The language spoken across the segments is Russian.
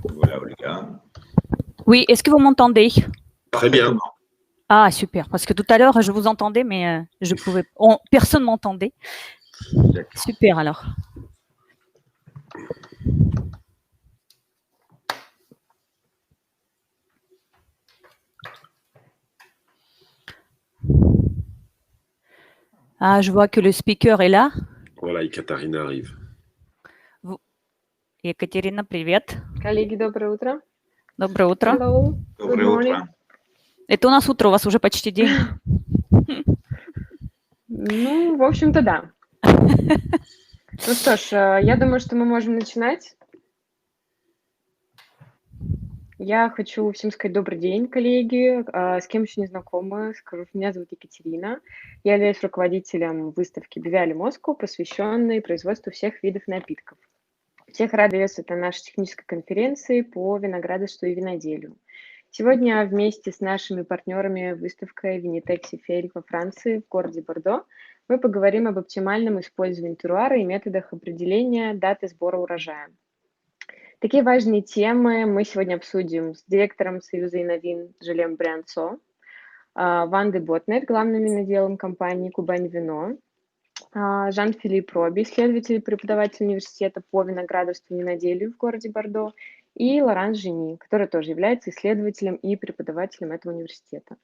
Voilà, Olga. Oui, est-ce que vous m'entendez? Très bien. Ah, super, parce que tout à l'heure, je vous entendais, mais je pouvais... personne ne m'entendait. Super, alors. Ah, je vois que le speaker est là. Voilà, Ekaterina arrive. Екатерина, привет. Коллеги, доброе утро. Доброе утро. Hello. Доброе утро. Это у нас утро, у вас уже почти день. Ну, в общем-то, да. Ну что ж, я думаю, что мы можем начинать. Я хочу всем сказать добрый день, коллеги. С кем еще не знакомы, скажу, меня зовут Екатерина. Я являюсь руководителем выставки Бивиали Moscow, посвященной производству всех видов напитков. Всех рада приветствовать на нашей технической конференции по виноградарству и виноделию. Сегодня вместе с нашими партнерами выставкой Vinitec Sifel во Франции в городе Бордо мы поговорим об оптимальном использовании теруара и методах определения даты сбора урожая. Такие важные темы мы сегодня обсудим с директором Союза виновин Жилем Брианцо, Вандой Ботнер, главным виноделом компании «Кубань Вино», Жан-Филипп Роби, исследователь и преподаватель университета по виноградарству и виноделию в городе Бордо, и Лоран Жени, который тоже является исследователем и преподавателем этого университета.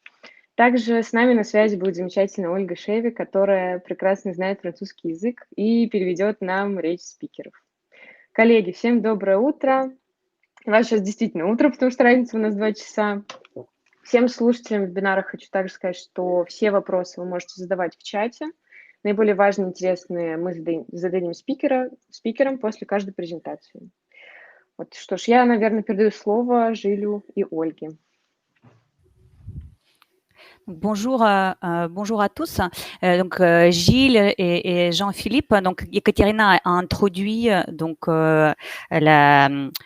Также с нами на связи будет замечательная Ольга Шеви, которая прекрасно знает французский язык и переведет нам речь спикеров. Коллеги, всем доброе утро. У вас сейчас действительно утро, потому что разница у нас 2 часа. Всем слушателям вебинара хочу также сказать, что все вопросы вы можете задавать в чате. Наиболее важные, интересные мы зададим спикерам после каждой презентации. Вот, что ж, я, наверное, передаю слово Жилю и Ольге. Bonjour, bonjour à tous. Donc Gilles et Jean-Philippe. Donc Ekaterina a introduit donc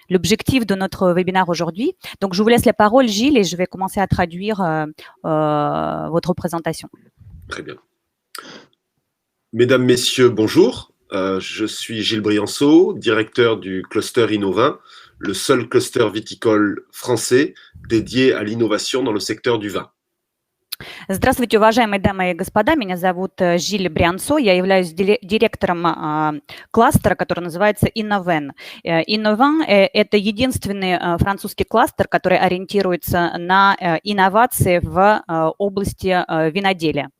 l'objectif de notre webinaire aujourd'hui. Donc je vous laisse la parole, Gilles, et je vais commencer à traduire votre présentation. Très bien. Mesdames, Messieurs, bonjour. Je suis Gilles Brianceau, directeur du cluster Innovin, le seul cluster viticole français dédié à l'innovation dans le secteur du vin. Здравствуйте, уважаемые дамы и господа. Меня зовут Жиль Брианцо. Я являюсь директором кластера, который называется Innoven. Innoven – это единственный французский кластер, который ориентируется на инновации в области виноделия.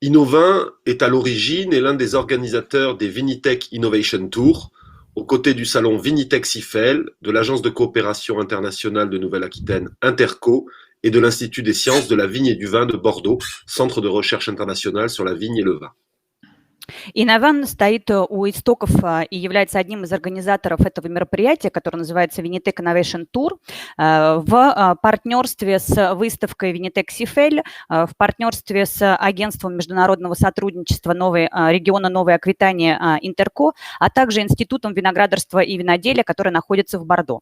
Innovin est à l'origine et l'un des organisateurs des Vinitec Innovation Tour, aux côtés du salon Vinitec Sifel, de l'Agence de coopération internationale de Nouvelle-Aquitaine Interco et de l'Institut des sciences de la vigne et du vin de Bordeaux, centre de recherche international sur la vigne et le vin. Innoven стоит у истоков и является одним из организаторов этого мероприятия, которое называется Vinitec Innovation Tour, в партнерстве с выставкой Vinitec Sifel, в партнерстве с агентством международного сотрудничества региона Новой Аквитания Интерко, а также Институтом виноградарства и виноделия, который находится в Бордо.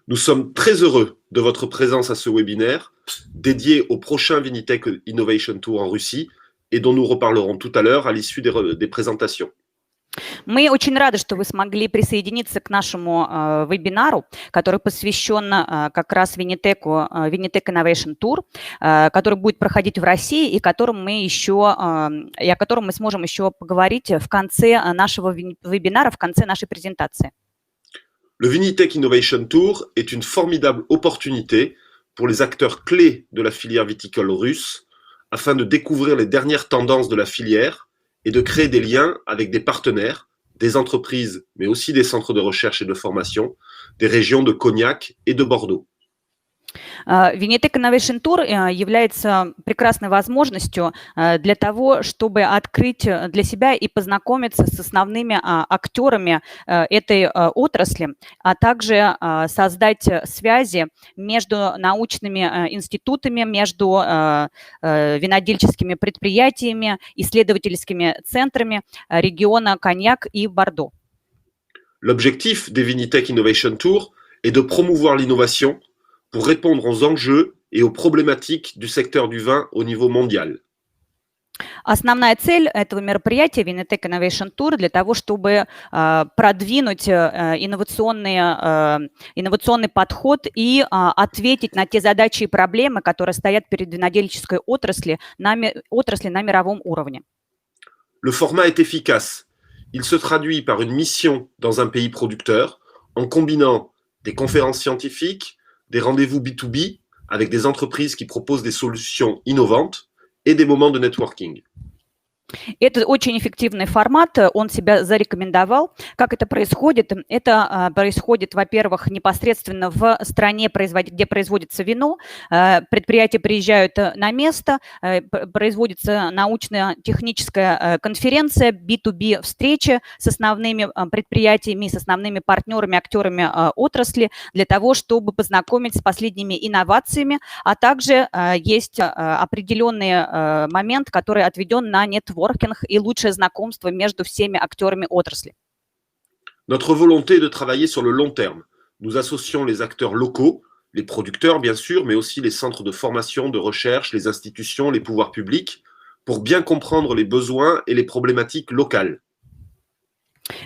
Nous sommes très heureux de votre présence à ce webinaire dédié au prochain Vinitec Innovation Tour en Russie, et dont nous reparlerons tout à l'heure à l'issue des présentations. Мы очень рады, что вы смогли присоединиться к нашему вебинару, который посвящен как раз Vinitec Innovation Tour, который будет проходить в России и о котором мы сможем еще поговорить в конце нашего вебинара, в конце нашей презентации. Le Vinitec Innovation Tour est une formidable opportunité pour les acteurs clés de la filière viticole russe afin de découvrir les dernières tendances de la filière et de créer des liens avec des partenaires, des entreprises, mais aussi des centres de recherche et de formation, des régions de Cognac et de Bordeaux. Vinitec Innovation Tour является прекрасной возможностью для того, чтобы открыть для себя и познакомиться с основными актерами этой отрасли, а также создать связи между научными институтами, между винодельческими предприятиями, исследовательскими центрами региона Коньяк и Бордо. L'objectif des Vinitec Innovation Tour est de promouvoir l'innovation pour répondre aux enjeux et aux problématiques du secteur du vin au niveau mondial. Основная цель этого мероприятия Vinitec Innovation Tour для того, чтобы продвинуть инновационный подход и ответить на те задачи и проблемы, которые стоят перед винодельческой отрасли на мировом уровне. Le format est efficace. Il se traduit par une mission dans un pays producteur en combinant des conférences scientifiques, des rendez-vous B2B avec des entreprises qui proposent des solutions innovantes et des moments de networking. Это очень эффективный формат, он себя зарекомендовал. Как это происходит? Это происходит, во-первых, непосредственно в стране, где производится вино. Предприятия приезжают на место, производится научно-техническая конференция, B2B встреча с основными предприятиями, с основными партнерами, актерами отрасли для того, чтобы познакомить с последними инновациями, а также есть определенный момент, который отведен на нетворкинг и лучшее знакомство между всеми актерами отрасли. Notre volonté est de travailler sur le long terme. Nous associons les acteurs locaux, les producteurs bien sûr, mais aussi les centres de formation, de recherche, les institutions, les pouvoirs publics, pour bien comprendre les besoins et les problématiques locales.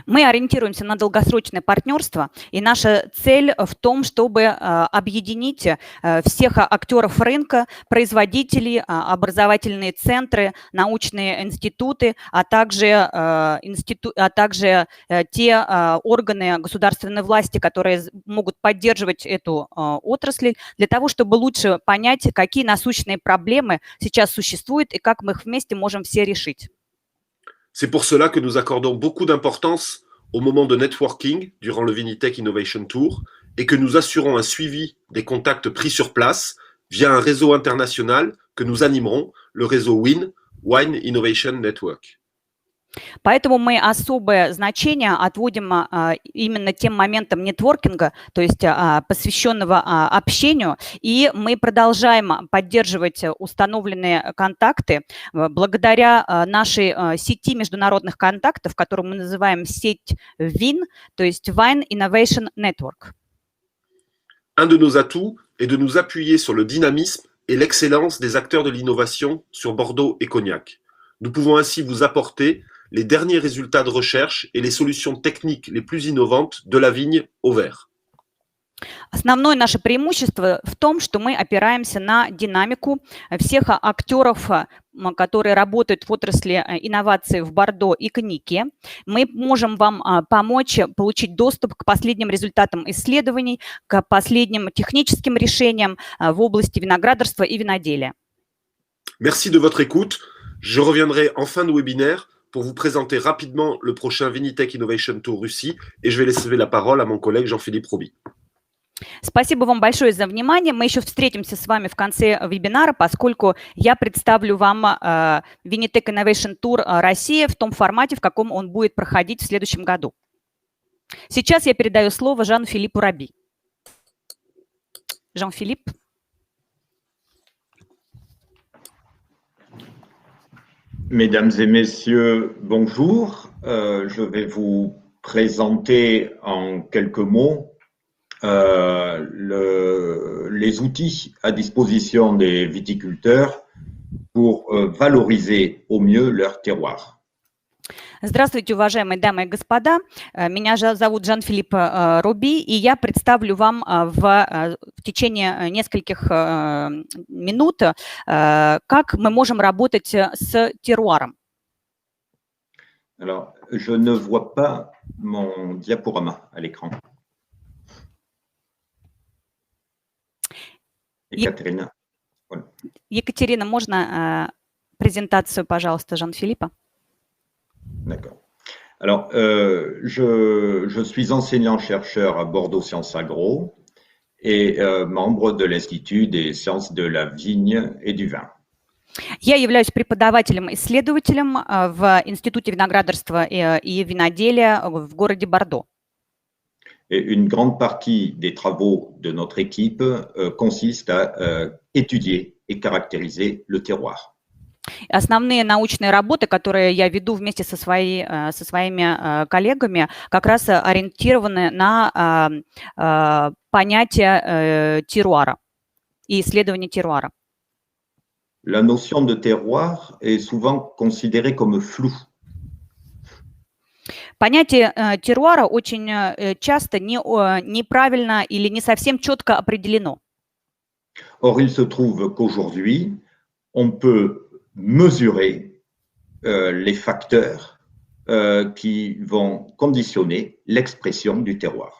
Мы ориентируемся на долгосрочное партнерство, и наша цель в том, чтобы объединить всех актеров рынка, производителей, образовательные центры, научные институты, а также те органы государственной власти, которые могут поддерживать эту отрасль, для того, чтобы лучше понять, какие насущные проблемы сейчас существуют и как мы их вместе можем все решить. C'est pour cela que nous accordons beaucoup d'importance au moment de networking durant le Vinitec Innovation Tour et que nous assurons un suivi des contacts pris sur place via un réseau international que nous animerons, le réseau WIN, Wine Innovation Network. Поэтому мы особое значение отводим именно тем моментам нетворкинга, то есть посвященного общению, и мы продолжаем поддерживать установленные контакты благодаря нашей сети международных контактов, которую мы называем сеть WIN, то есть Wine Innovation Network. Un de nos atouts est de nous appuyer sur le dynamisme et l'excellence des acteurs de l'innovation sur Bordeaux et Cognac. Nous pouvons ainsi vous apporter les derniers résultats de recherche et les solutions techniques les plus innovantes de la vigne au verre. Основное наше преимущество в том, что мы опираемся на динамику всех актеров, которые работают в отрасли инноваций в Бордо и Коньяке. Мы можем вам помочь получить доступ к последним результатам исследований, к последним техническим решениям в области виноградарства и виноделия. Merci de votre écoute. Je reviendrai en fin de webinaire pour vous présenter rapidement le prochain Vinitec Innovation Tour Russie et je vais laisser la parole à mon collègue Jean-Philippe Roby. Спасибо вам большое за внимание. Мы еще встретимся с вами в конце вебинара, поскольку я представлю вам Vinitec Innovation Tour Россия в том формате, в каком он будет проходить в следующем году. Сейчас я передаю слово Жан-Филиппу Роби. Жан-Филипп. Mesdames et messieurs, bonjour. Je vais vous présenter en quelques mots les outils à disposition des viticulteurs pour valoriser au mieux leur terroir. Здравствуйте, уважаемые дамы и господа. Меня зовут Жан-Филипп Роби, и я представлю вам в течение нескольких минут, как мы можем работать с терруаром. Alors, je ne vois pas mon diaporama à l'écran. Екатерина. Екатерина, можно презентацию, пожалуйста, Жан-Филиппа? D'accord. Alors, je suis enseignant-chercheur à Bordeaux Sciences Agro et membre de l'Institut des sciences de la vigne et du vin. Я являюсь преподавателем-исследователем в Институте виноградарства и виноделия в городе Бордо. Et une grande partie des travaux de notre équipe consiste à étudier et caractériser le terroir. Основные научные работы, которые я веду вместе со своими коллегами, как раз ориентированы на понятие терруара и исследование терруара. la notion de terroir est souvent considérée comme floue. Понятие терруара очень часто неправильно или не совсем четко определено. Or, il se trouve qu'aujourd'hui, on peut mesurer les facteurs qui vont conditionner l'expression du terroir.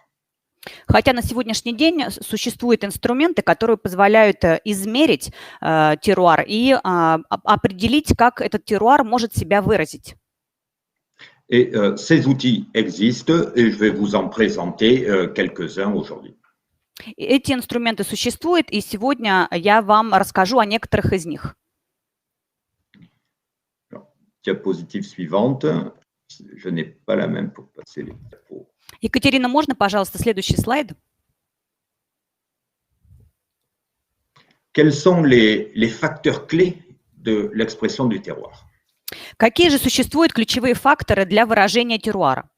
Хотя на сегодняшний день существуют инструменты, которые позволяют измерить терруар и определить, как этот терруар может себя выразить. Et ces outils existent et je vais vous en présenter quelques-uns aujourd'hui. Эти инструменты существуют, и сегодня я вам расскажу о некоторых из них. Diapositive suivante. Je n'ai pas la même pour passer les diapos. Екатерина, можно, пожалуйста, следующий слайд? Quels sont les facteurs clés de l'expression du terroir? Какие же существуют ключевые факторы для выражения терруара?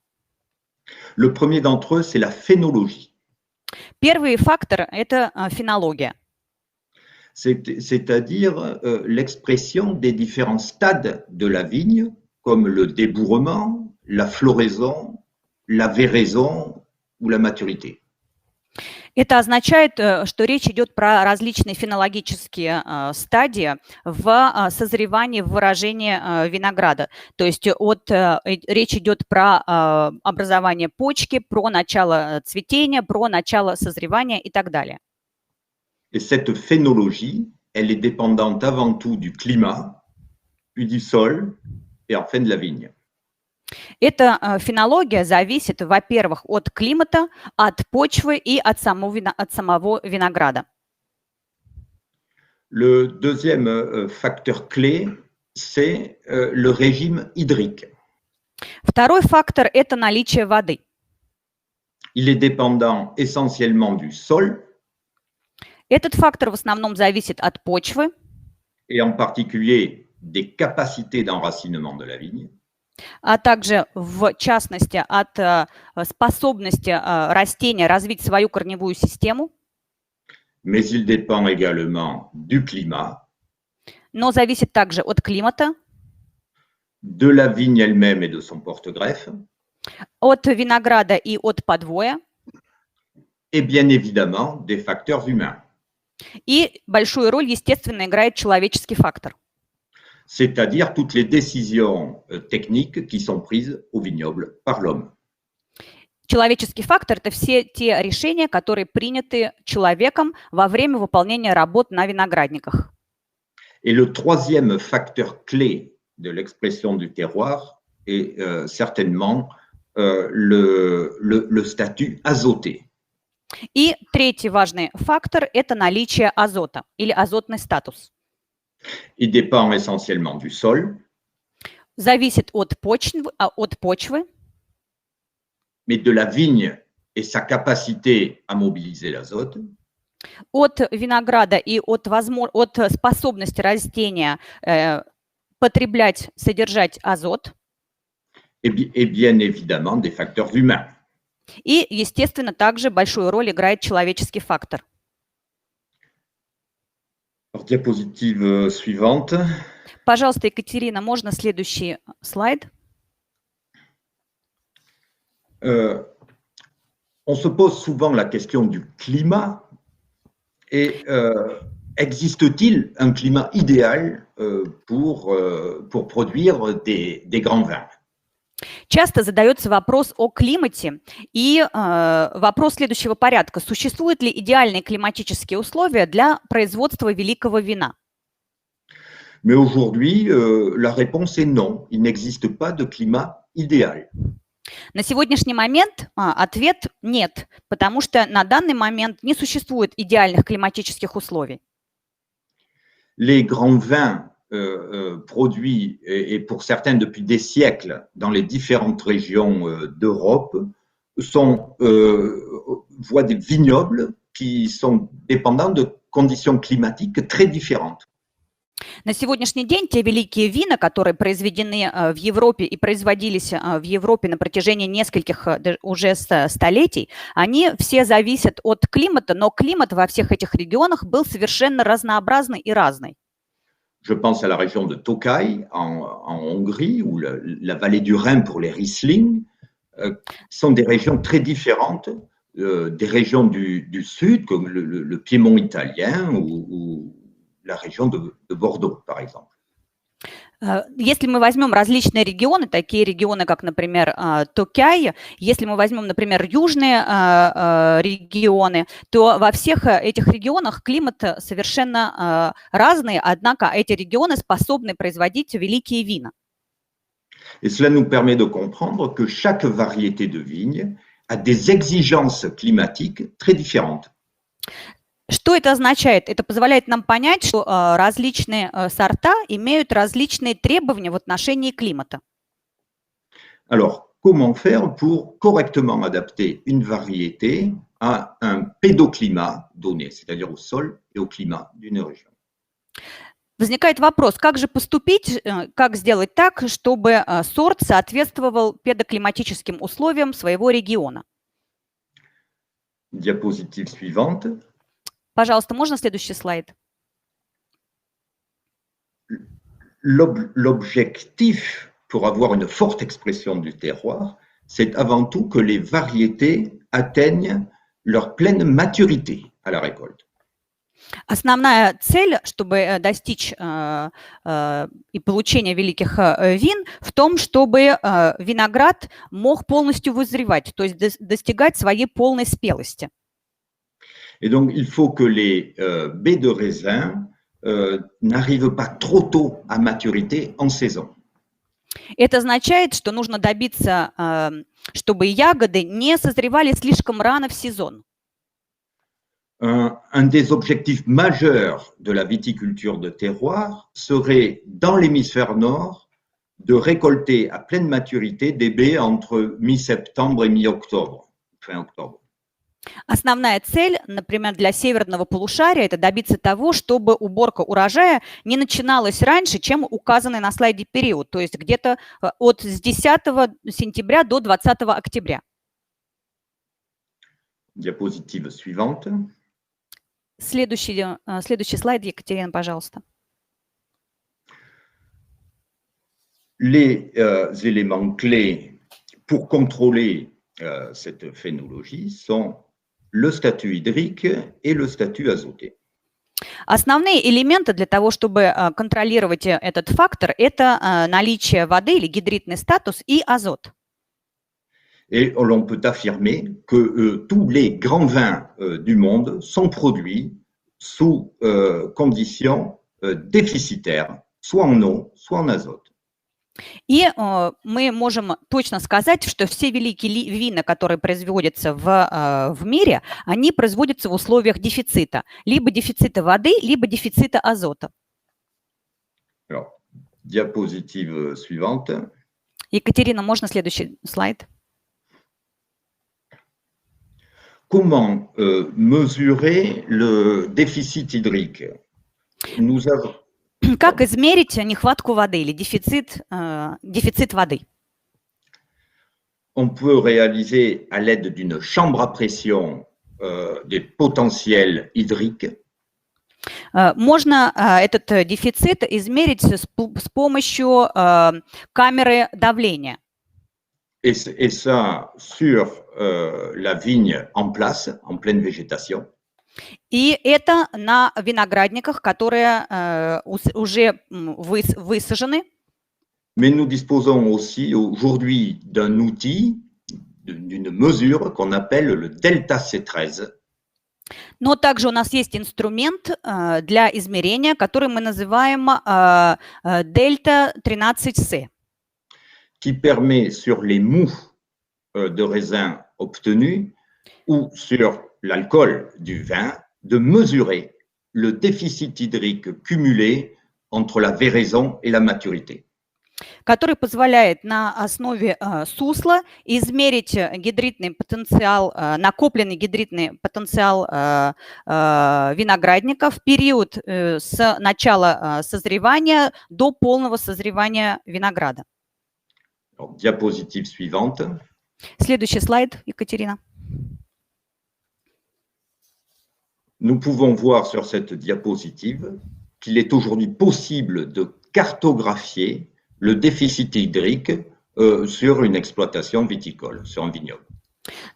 Le premier d'entre eux, c'est la phénologie. Первый фактор – это фенология. C'est-à-dire l'expression des différents stades de la vigne, comme le débourrement, la floraison, la véraison ou la maturité. Это означает, что речь идет про различные фенологические стадии в созревании, в выражении винограда. То есть речь идет про образование почки, про начало цветения, про начало созревания и так далее. Et cette phénologie, elle est dépendante avant tout du climat, puis du sol et enfin de la vigne. Эта фенология зависит, во-первых, от климата, от почвы и от самого винограда. Le deuxième facteur clé, c'est le régime hydrique. Второй фактор – это наличие воды. Il est dépendant essentiellement du sol. Этот фактор в основном зависит от почвы. Et en particulier des capacités d'enracinement de la vigne. А также, в частности, от способности растения развить свою корневую систему. Mais il dépend également du climat. Но зависит также от климата. De la vigne elle-même et de son porte-greffe. От винограда и от подвоя. Et bien évidemment des facteurs humains. И большую роль, естественно, играет человеческий фактор. C'est-à-dire toutes les décisions techniques qui sont prises au vignoble par l'homme. Человеческий фактор – это все те решения, которые приняты человеком во время выполнения работ на виноградниках. Et le troisième facteur clé de l'expression du terroir est certainement le statut azoté. И третий важный фактор – это наличие азота или азотный статус. Il dépend essentiellement du sol. Зависит от почвы. Mais de la vigne et sa capacité à mobiliser l'azote. От винограда и от способности растения потреблять, содержать азот. Et bien évidemment des facteurs humains. И, естественно, также большую роль играет человеческий фактор. Diapositive suivante. Пожалуйста, Екатерина, можно следующий слайд? On se pose souvent la question du climat et existe-t-il un climat idéal pour produire des grands vins? Часто задается вопрос о климате, и вопрос следующего порядка. Существуют ли идеальные климатические условия для производства великого вина? Mais aujourd'hui, la réponse est non. Il n'existe pas de climat idéal. На сегодняшний момент ответ нет, потому что на данный момент не существует идеальных климатических условий. Les grands vins produits, et pour certains depuis des siècles, dans les différentes régions d'Europe, voient des vignobles qui sont dépendants de conditions climatiques très différentes. На сегодняшний день те великие вина, которые произведены в Европе и производились в Европе на протяжении нескольких уже столетий, они все зависят от климата, но климат во всех этих регионах был совершенно разнообразный и разный. Je pense à la région de Tokaj en Hongrie ou la vallée du Rhin pour les Riesling, sont des régions très différentes des régions du sud, comme le Piémont italien ou la région de Bordeaux, par exemple. Если мы возьмем различные регионы, такие регионы, как, например, Токай, если мы возьмем, например, южные регионы, то во всех этих регионах климат совершенно разный, однако эти регионы способны производить великие вина. Et cela nous permet de comprendre que chaque variété de vigne a des exigences climatiques très différentes. Что это означает? Это позволяет нам понять, что различные сорта имеют различные требования в отношении климата. Alors, comment faire pour correctement adapter une variété à un pédoclimat donné, c'est-à-dire au sol et au climat d'une région? Возникает вопрос, как же поступить, как сделать так, чтобы сорт соответствовал педоклиматическим условиям своего региона? Diapositive suivante. Пожалуйста, можно следующий слайд? L'objectif pour avoir une forte expression du terroir, c'est avant tout que les variétés atteignent leur pleine maturité à la récolte. Основная цель, чтобы достичь и получения великих вин, в том, чтобы виноград мог полностью вызревать, то есть достигать своей полной спелости. Et donc, il faut que les baies de raisin n'arrivent pas trop tôt à maturité en saison. Это означает, что нужно добиться, чтобы ягоды не созревали слишком рано в сезон. Un des objectifs majeurs de la viticulture de terroir serait, dans l'hémisphère nord, de récolter à pleine maturité des baies entre mi-septembre et mi-octobre, fin octobre. Основная цель, например, для северного полушария, это добиться того, чтобы уборка урожая не начиналась раньше, чем указанный на слайде период, то есть где-то с 10 сентября до 20 октября. Diapositive suivante. Следующий слайд, Екатерина, пожалуйста. Les éléments clés pour contrôler cette phénologie sont le statut hydrique et le statut azoté. Основные элементы для того, чтобы контролировать этот фактор, это наличие воды или гидритный статус и азот. Et l'on peut affirmer que tous les grands vins du monde sont produits sous conditions déficitaires, soit en eau, soit en azote. И мы можем точно сказать, что все великие вина, которые производятся в мире, они производятся в условиях дефицита. Либо дефицита воды, либо дефицита азота. Alors, diapositive suivante. Екатерина, можно следующий слайд? Comment mesurer le déficit hydrique? Nous avons... Как измерить нехватку воды или дефицит воды? On peut réaliser à l'aide d'une chambre à pression des potentiels hydriques. Можно этот дефицит измерить с помощью камеры давления. Et ça sur la vigne en place, en pleine végétation. И это на виноградниках, которые уже высажены. Mais nous disposons aussi aujourd'hui d'un outil, d'une mesure qu'on appelle le delta C13. Но также у нас есть инструмент для измерения, который мы называем дельта 13C. Qui permet sur les mous de raisin obtenus ou sur l'alcool du vin de mesurer le déficit hydrique cumulé entre la véraison et la maturité. Который позволяет на основе сусла измерить гидритный потенциал, накопленный гидритный потенциал виноградника в период с начала созревания до полного созревания винограда. Alors, diapositive suivante. Следующий слайд, Екатерина. Nous pouvons voir sur cette diapositive qu'il est aujourd'hui possible de cartographier le déficit hydrique sur une exploitation viticole, sur un vignoble.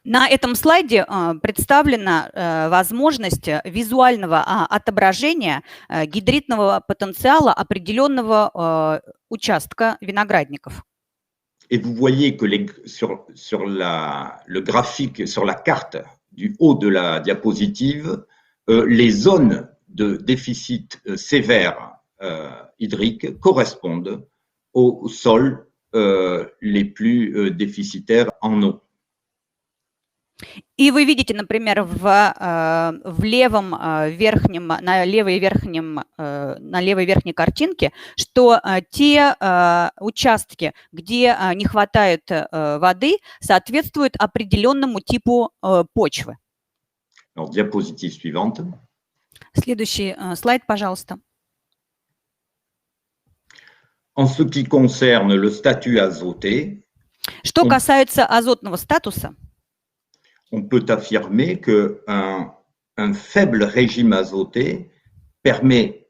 На этом слайде представлена возможность визуального отображения гидритного потенциала определенного участка виноградников. Et vous voyez que sur le graphique, sur la carte du haut de la diapositive, les zones de déficit sévère hydrique correspondent aux sols les plus déficitaires en eau. И вы видите, например, в левом верхнем, на левой верхней картинке, что те участки, где не хватает воды, соответствуют определенному типу почвы. Alors, diapositive suivante. Следующий слайд, пожалуйста. En ce qui concerne le statut azoté, Что касается азотного статуса, on peut affirmer qu'un faible régime azoté permet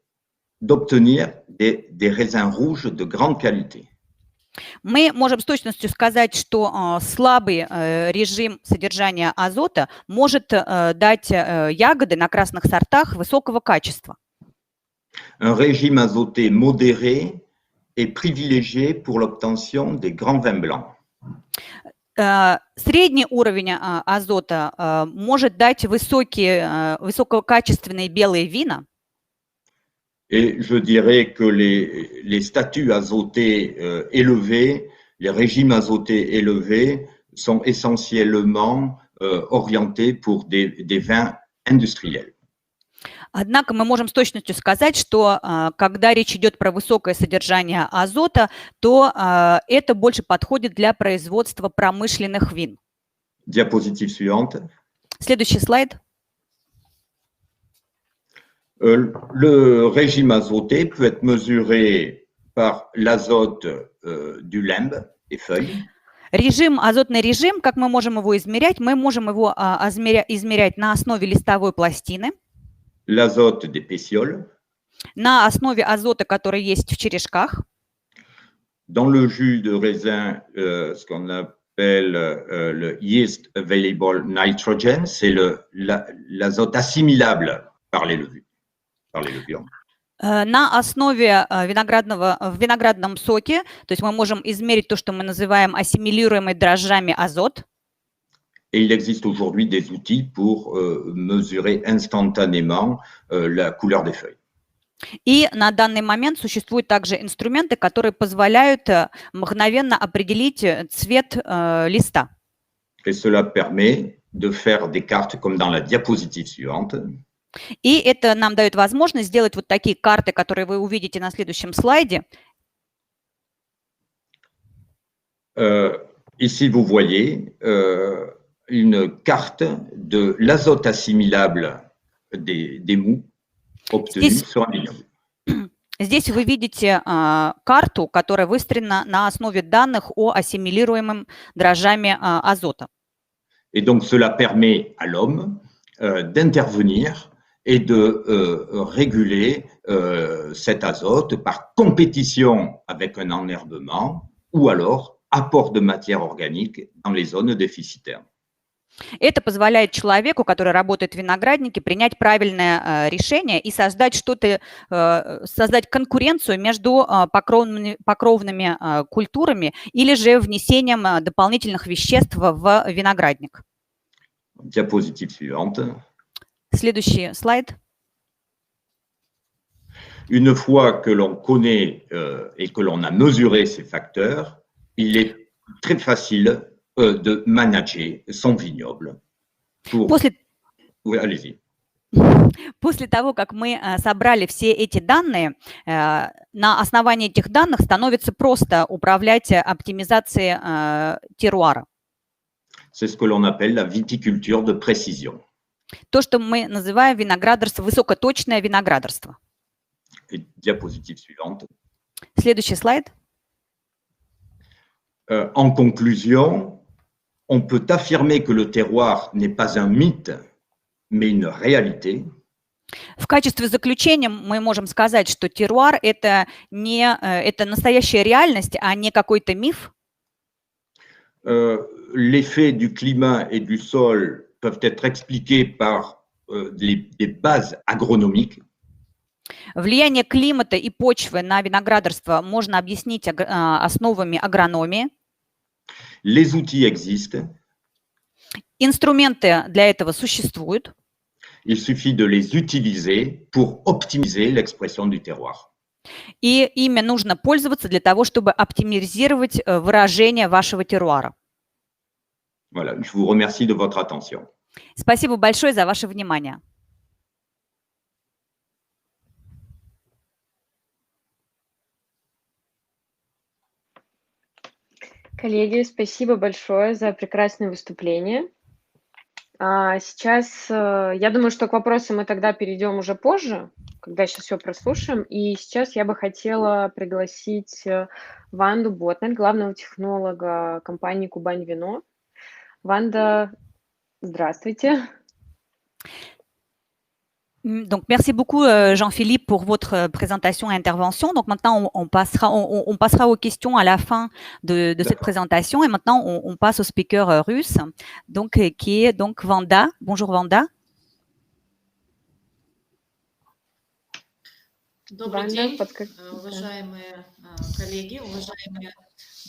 d'obtenir des raisins rouges de grande qualité. мы можем с точностью сказать, что слабый режим содержания азота может дать ягоды на красных сортах высокого качества. Un régime azoté modéré est privilégié pour l'obtention des grands vins blancs. Средний уровень азота может дать высококачественные белые вина. Et je dirais que les statuts azotés élevés, les régimes azotés élevés sont essentiellement orientés pour des vins industriels. Однако мы можем с точностью сказать, что когда речь идет про высокое содержание азота, то это больше подходит для производства промышленных вин. Diapositive suivante. Следующий слайд. Le régime azoté peut être mesuré par l'azote du limbe des feuilles. Азотный режим, как мы можем его измерять? Мы можем его измерять на основе листовой пластины, L'azote des pétioles. на основе азота, который есть в черешках. Dans le jus de raisin, ce qu'on appelle le yeast available nitrogen, c'est l'azote assimilable par les levures. На основе в виноградном соке, то есть мы можем измерить то, что мы называем ассимилируемый дрожжами азот. Et il existe aujourd'hui des outils pour mesurer instantanément la couleur des feuilles. И на данный момент существуют также инструменты, которые позволяют мгновенно определить цвет листа. Et cela permet de faire des cartes comme dans la diapositive suivante. И это нам дает возможность сделать вот такие карты, которые вы увидите на следующем слайде. Ici, vous voyez une carte de l'azote assimilable des mous obtenus sur un vignoble. Здесь вы видите карту, которая выстроена на основе данных о ассимилируемом дрожжами азота. Et donc, cela permet à l'homme d'intervenir et de réguler cet azote par compétition avec un enherbement ou alors apport de matière organique dans les zones déficitaires. Это позволяет человеку, который работает в винограднике, принять правильное решение и создать конкуренцию между покровными культурами или же внесением дополнительных веществ в виноградник. Diapositive suivante. Следующий слайд. Une fois que l'on connaît et que l'on a mesuré ces facteurs, il est très facile de manager son vignoble. Oui, allez-y. После того, как мы собрали все эти данные, на основании этих данных становится просто управлять оптимизацией теруара. C'est ce que l'on appelle la viticulture de précision. То, что мы называем виноградарство, высокоточное виноградарство. Et diapositive suivante. Следующий слайд. En conclusion, on peut affirmer que le terroir n'est pas un mythe, mais une réalité. В качестве заключения мы можем сказать, что терруар – это настоящая реальность, а не какой-то миф. L'effet du climat et du sol peuvent être expliqués par des bases agronomiques. Влияние климата и почвы на виноградарство можно объяснить основами агрономии. Les outils existent. Инструменты для этого существуют. Il suffit de les utiliser pour optimiser l'expression du terroir. И ими нужно пользоваться для того, чтобы оптимизировать выражение вашего терруара. Voilà, je vous remercie de votre attention. Спасибо большое за ваше внимание. Коллеги, спасибо большое за прекрасное выступление. Сейчас, я думаю, что к вопросам мы тогда перейдем уже позже, когда сейчас все прослушаем. И сейчас я бы хотела пригласить Ванду Ботнер, главного технолога компании «Кубань Вино». Ванда, здравствуйте. Donc, merci beaucoup, Jean-Philippe, pour votre présentation et intervention. Donc, maintenant, on passera aux questions à la fin de cette présentation. Et maintenant, on passe au speaker russe, donc, qui est donc Vanda. Bonjour, Vanda. Добрый день, уважаемые коллеги, уважаемые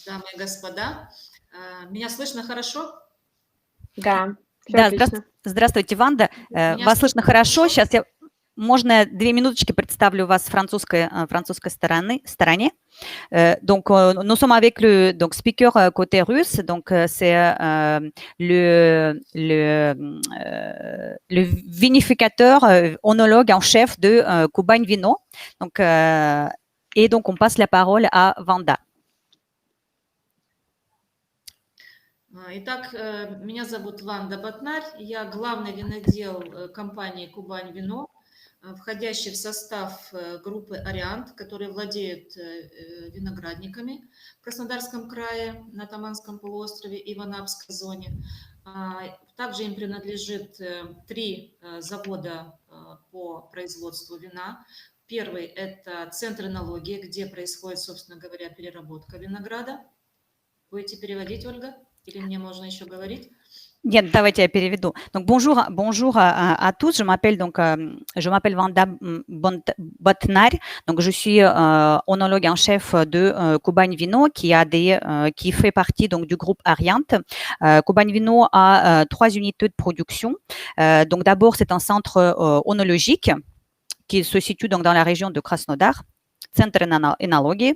дамы и господа. Меня слышно хорошо? Да. Да, здравствуйте, Ванда. Вас слышно хорошо. Сейчас можно 2 минуточки представлю вас с французской стороне. Donc, nous sommes avec le speaker côté russe. Donc, c'est le vinificateur, onologue en chef de Kuban Vino. Donc, et donc, on passe la parole à Vanda. Итак, меня зовут Ванда Ботнарь, я главный винодел компании «Кубань Вино», входящий в состав группы «Ариант», которые владеют виноградниками в Краснодарском крае, на Таманском полуострове и в Анапской зоне. Также им принадлежит 3 завода по производству вина. Первый – это Центр энологии, где происходит, собственно говоря, переработка винограда. Будете переводить, Ольга? Или мне можно еще говорить? Нет, давайте я переведу. Donc, bonjour à tous. Je m'appelle Vanda Ботнарь. Donc, je suis onologue en chef de Kuban Vino qui fait partie donc du groupe Ariant. Kuban Vino a 3 unités de production. Donc, d'abord, c'est un centre onologique qui se situe donc dans la région de Krasnodar, Центр энологии.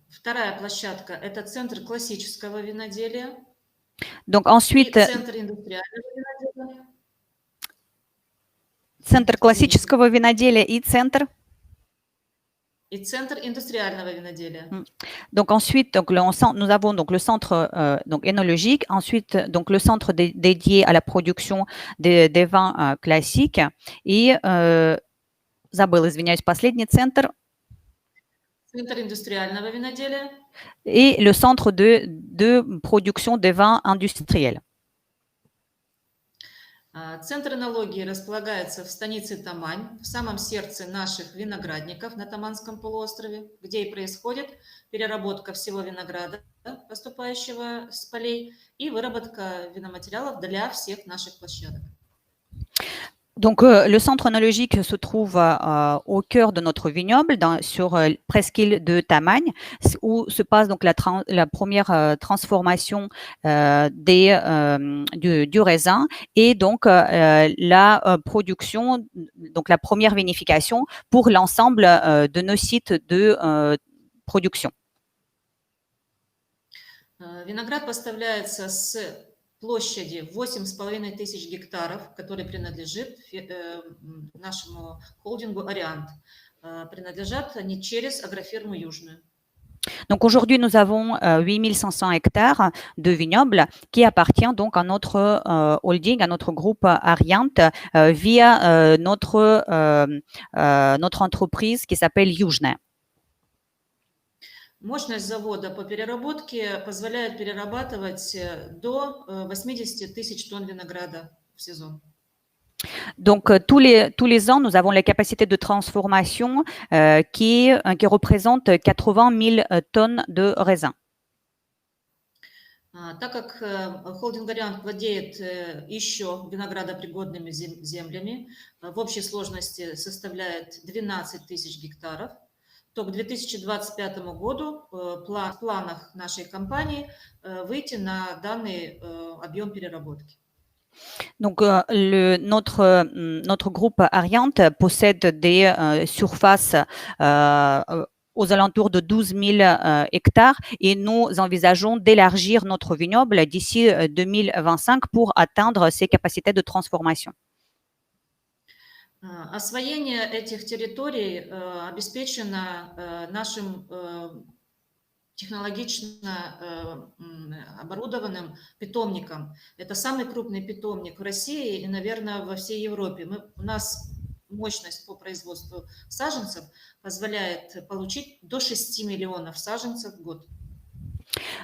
Вторая площадка – это центр классического виноделия. Donc, ensuite, и центр индустриального виноделия. Центр классического виноделия и центр? И центр индустриального виноделия. Donc, ensuite, donc, nous avons donc, le centre donc, énologique, ensuite donc, le centre dédié à la production des vins classiques et, забыла, извиняюсь, последний центр. Центр индустриального виноделия. Et le centre de production des vins industriels. Центр энологии располагается в станице Тамань, в самом сердце наших виноградников на Таманском полуострове, где и происходит переработка всего винограда, поступающего с полей, и выработка виноматериалов для всех наших площадок. Donc, le centre œnologique se trouve au cœur de notre vignoble, sur presqu'île de Tamagne, où se passe donc la première transformation du raisin et donc la production, donc la première vinification pour l'ensemble de nos sites de production. Виноград поставляется с площади 8,5 тысяч гектаров, который принадлежит нашему холдингу «Ариант». Принадлежат они через агрофирму «Южную». Donc aujourd'hui, nous avons 8500 hectares de vignobles qui appartient donc à notre holding, à notre groupe Ariant via notre entreprise qui s'appelle Южная. Мощность завода по переработке позволяет перерабатывать до 80 тысяч тонн винограда в сезон. Donc, tous les ans, nous avons la capacité de transformation qui représente 80 000 tonnes de raisin. Так как холдинг «Ариант» владеет еще виноградопригодными землями, в общей сложности составляет 12 тысяч гектаров, то к 2025 году в планах нашей компании выйти на данный объем переработки. Donc, notre groupe Ariant possède des surfaces aux alentours de 12 000 hectares et nous envisageons d'élargir notre vignoble d'ici 2025 pour atteindre ces capacités de transformation. Освоение этих территорий обеспечено нашим технологично оборудованным питомником. Это самый крупный питомник в России и, наверное, во всей Европе. У нас мощность по производству саженцев позволяет получить до 6 миллионов саженцев в год.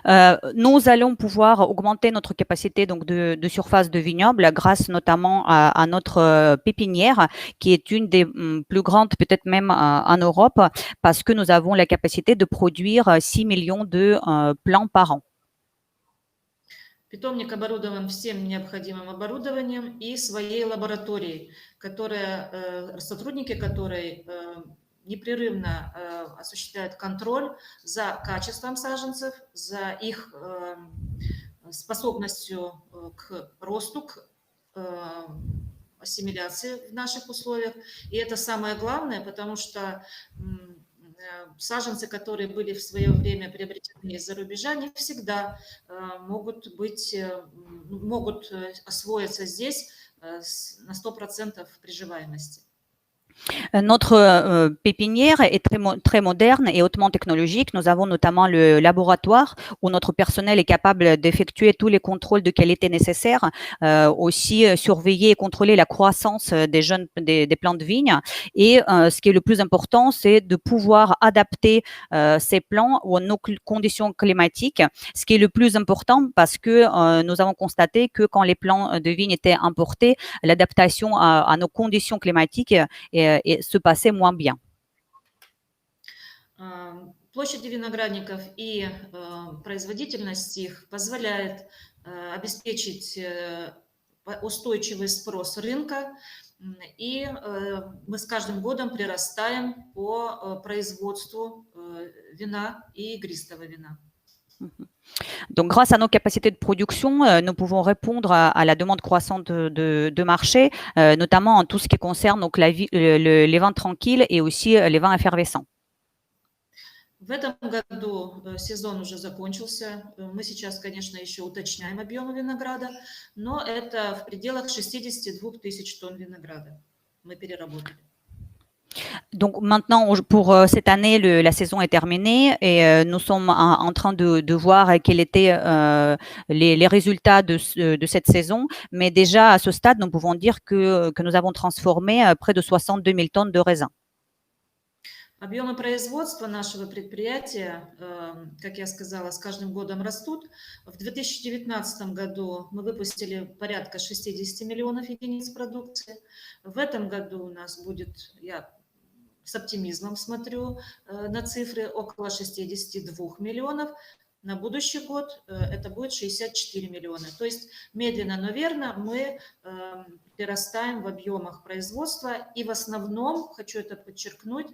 Nous allons pouvoir augmenter notre capacité donc de surface de vignoble grâce notamment à notre pépinière qui est une des plus grandes peut-être même en Europe parce que nous avons la capacité de produire 6 millions de plants par an. Питомник оборудован всем необходимым оборудованием и своей лабораторией, сотрудники которой непрерывно осуществляют контроль за качеством саженцев, за их способностью к росту, к ассимиляции в наших условиях. И это самое главное, потому что саженцы, которые были в свое время приобретены из-за рубежа, не всегда могут освоиться здесь на 100% приживаемости. Notre pépinière est très moderne et hautement technologique. Nous avons notamment le laboratoire où notre personnel est capable d'effectuer tous les contrôles de qualité nécessaires, aussi surveiller et contrôler la croissance des plants de vigne. Et ce qui est le plus important, c'est de pouvoir adapter ces plants aux nos conditions climatiques. Ce qui est le plus important parce que nous avons constaté que quand les plants de vigne étaient importés, l'adaptation à nos conditions climatiques et se passait moins bien. Площади виноградников и производительность их позволяет обеспечить устойчивый спрос рынка, и мы с каждым годом прирастаем по производству вина и игристого вина. Donc, grâce à nos capacités de production, nous pouvons répondre à la demande croissante de marché, notamment en tout ce qui concerne donc, les vins tranquilles et aussi les vins effervescents. В этом году сезон уже закончился. Мы сейчас, конечно, еще уточняем объемы винограда, но это в пределах 62 тысяч тонн винограда мы переработали. Donc maintenant, pour cette année, la saison est terminée et nous sommes en train de voir quels étaient les résultats de cette saison. Mais déjà, à ce stade, nous pouvons dire que nous avons transformé près de 62 000 tonnes de raisins. Объемы производства нашего предприятия, как я сказала, с каждым годом растут. В 2019 году мы выпустили порядка 60 миллионов единиц продукции. В этом году у нас будет, я с оптимизмом смотрю на цифры, около 62 миллионов. На будущий год это будет 64 миллиона. То есть медленно, но верно мы прирастаем в объемах производства. И в основном, хочу это подчеркнуть,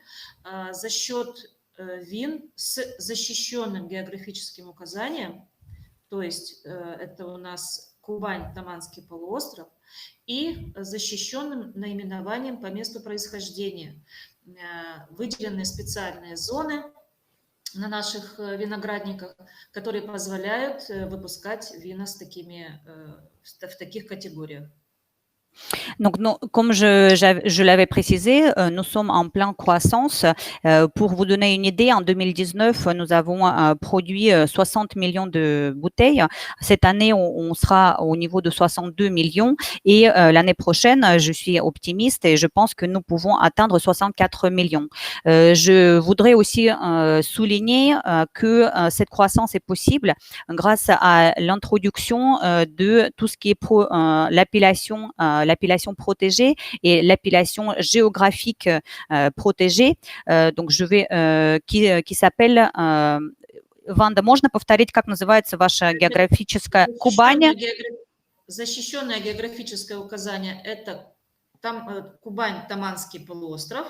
за счет вин с защищенным географическим указанием. То есть это у нас Кубань, Таманский полуостров. И защищенным наименованием по месту происхождения. Выделены специальные зоны на наших виноградниках, которые позволяют выпускать вина в таких категориях. Donc, comme je l'avais précisé, nous sommes en pleine croissance. Pour vous donner une idée, en 2019, nous avons produit 60 millions de bouteilles. Cette année, on sera au niveau de 62 millions. Et l'année prochaine, je suis optimiste et je pense que nous pouvons atteindre 64 millions. Je voudrais aussi souligner que cette croissance est possible grâce à l'introduction de tout ce qui est l'appellation l'appellation protégée et l'appellation géographique protégée, donc qui s'appelle Ванда, можно повторить, как называется ваша географическая Кубань? Защищенное географическое указание – это Кубань, Таманский полуостров.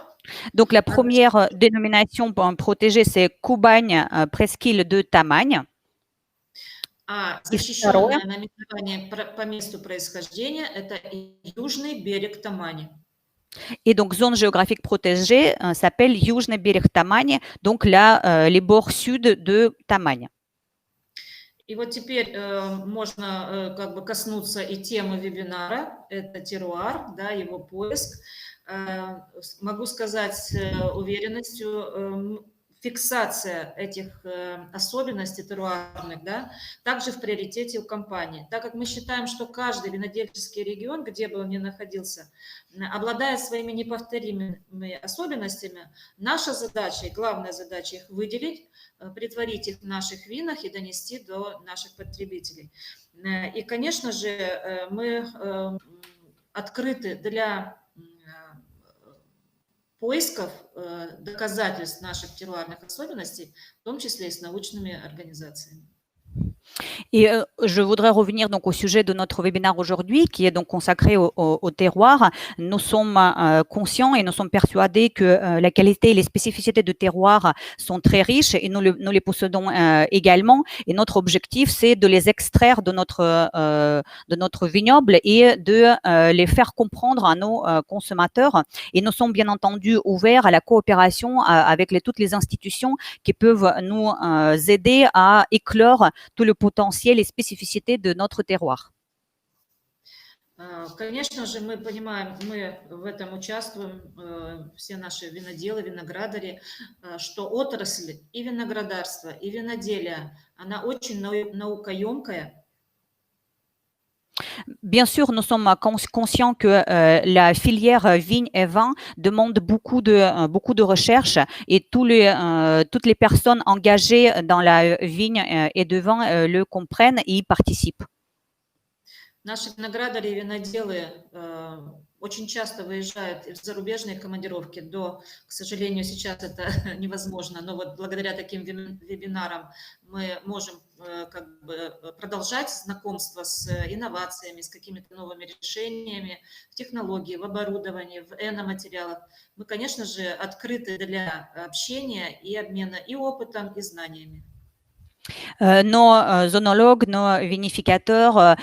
Donc la première dénomination protégée, c'est Кубань, presqu'île de Тамань. А защищенное наименование по месту происхождения – это южный берег Тамани. Et donc, zone géographique protégée s'appelle Южный берег Тамани, donc les bords sud de Тамань. И вот теперь можно как бы коснуться и темы вебинара, это теруар, да, его поиск. Могу сказать с уверенностью, фиксация этих особенностей теруарных, да, также в приоритете у компании, так как мы считаем, что каждый винодельческий регион, где бы он ни находился, обладает своими неповторимыми особенностями. Наша задача и главная задача их выделить, претворить их в наших винах и донести до наших потребителей. И, конечно же, мы открыты для поисков доказательств наших теруарных особенностей, в том числе и с научными организациями. Et je voudrais revenir donc au sujet de notre webinaire aujourd'hui, qui est donc consacré au terroir. Nous sommes conscients et nous sommes persuadés que la qualité et les spécificités de terroir sont très riches et nous les possédons également. Et notre objectif, c'est de les extraire de notre vignoble et de les faire comprendre à nos consommateurs. Et nous sommes bien entendu ouverts à la coopération avec toutes les institutions qui peuvent nous aider à éclore tout le potentiel et spécificité de notre terroir. Конечно же, мы понимаем, мы в этом участвуем, все наши виноделы, виноградари, что отрасль и виноградарства, и виноделия, она очень наукоемкая. Bien sûr, nous sommes conscients que la filière vigne et vin demande beaucoup de recherche et toutes les personnes engagées dans la vigne et de vin le comprennent et y participent. Наши виноградари и виноделы очень часто выезжают в зарубежные командировки. К сожалению, сейчас это невозможно, но вот благодаря таким вебинарам мы можем как бы продолжать знакомство с инновациями, с какими-то новыми решениями в технологии, в оборудовании, в эноматериалах. Мы, конечно же, открыты для общения и обмена и опытом, и знаниями. Nos œnologues, nos vinificateurs,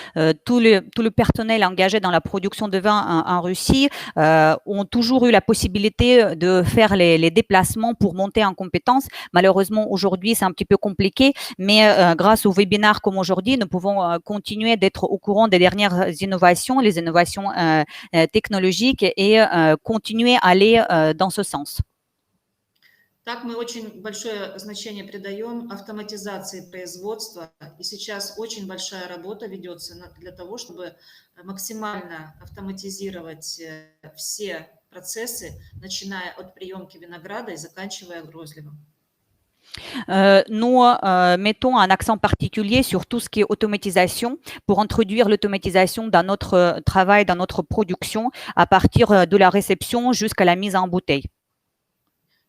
tout le personnel engagé dans la production de vin en Russie ont toujours eu la possibilité de faire les déplacements pour monter en compétences. Malheureusement, aujourd'hui, c'est un petit peu compliqué, mais grâce aux webinaires comme aujourd'hui, nous pouvons continuer d'être au courant des dernières innovations, les innovations technologiques et continuer à aller dans ce sens. Так мы очень большое значение придаем автоматизации производства, и сейчас очень большая работа ведется для того, чтобы максимально автоматизировать все процессы, начиная от приемки винограда и заканчивая грозливом. Nous mettons un accent particulier sur tout ce qui est automatisation pour introduire l'automatisation dans notre travail, dans notre production, à partir de la réception jusqu'à la mise en bouteille.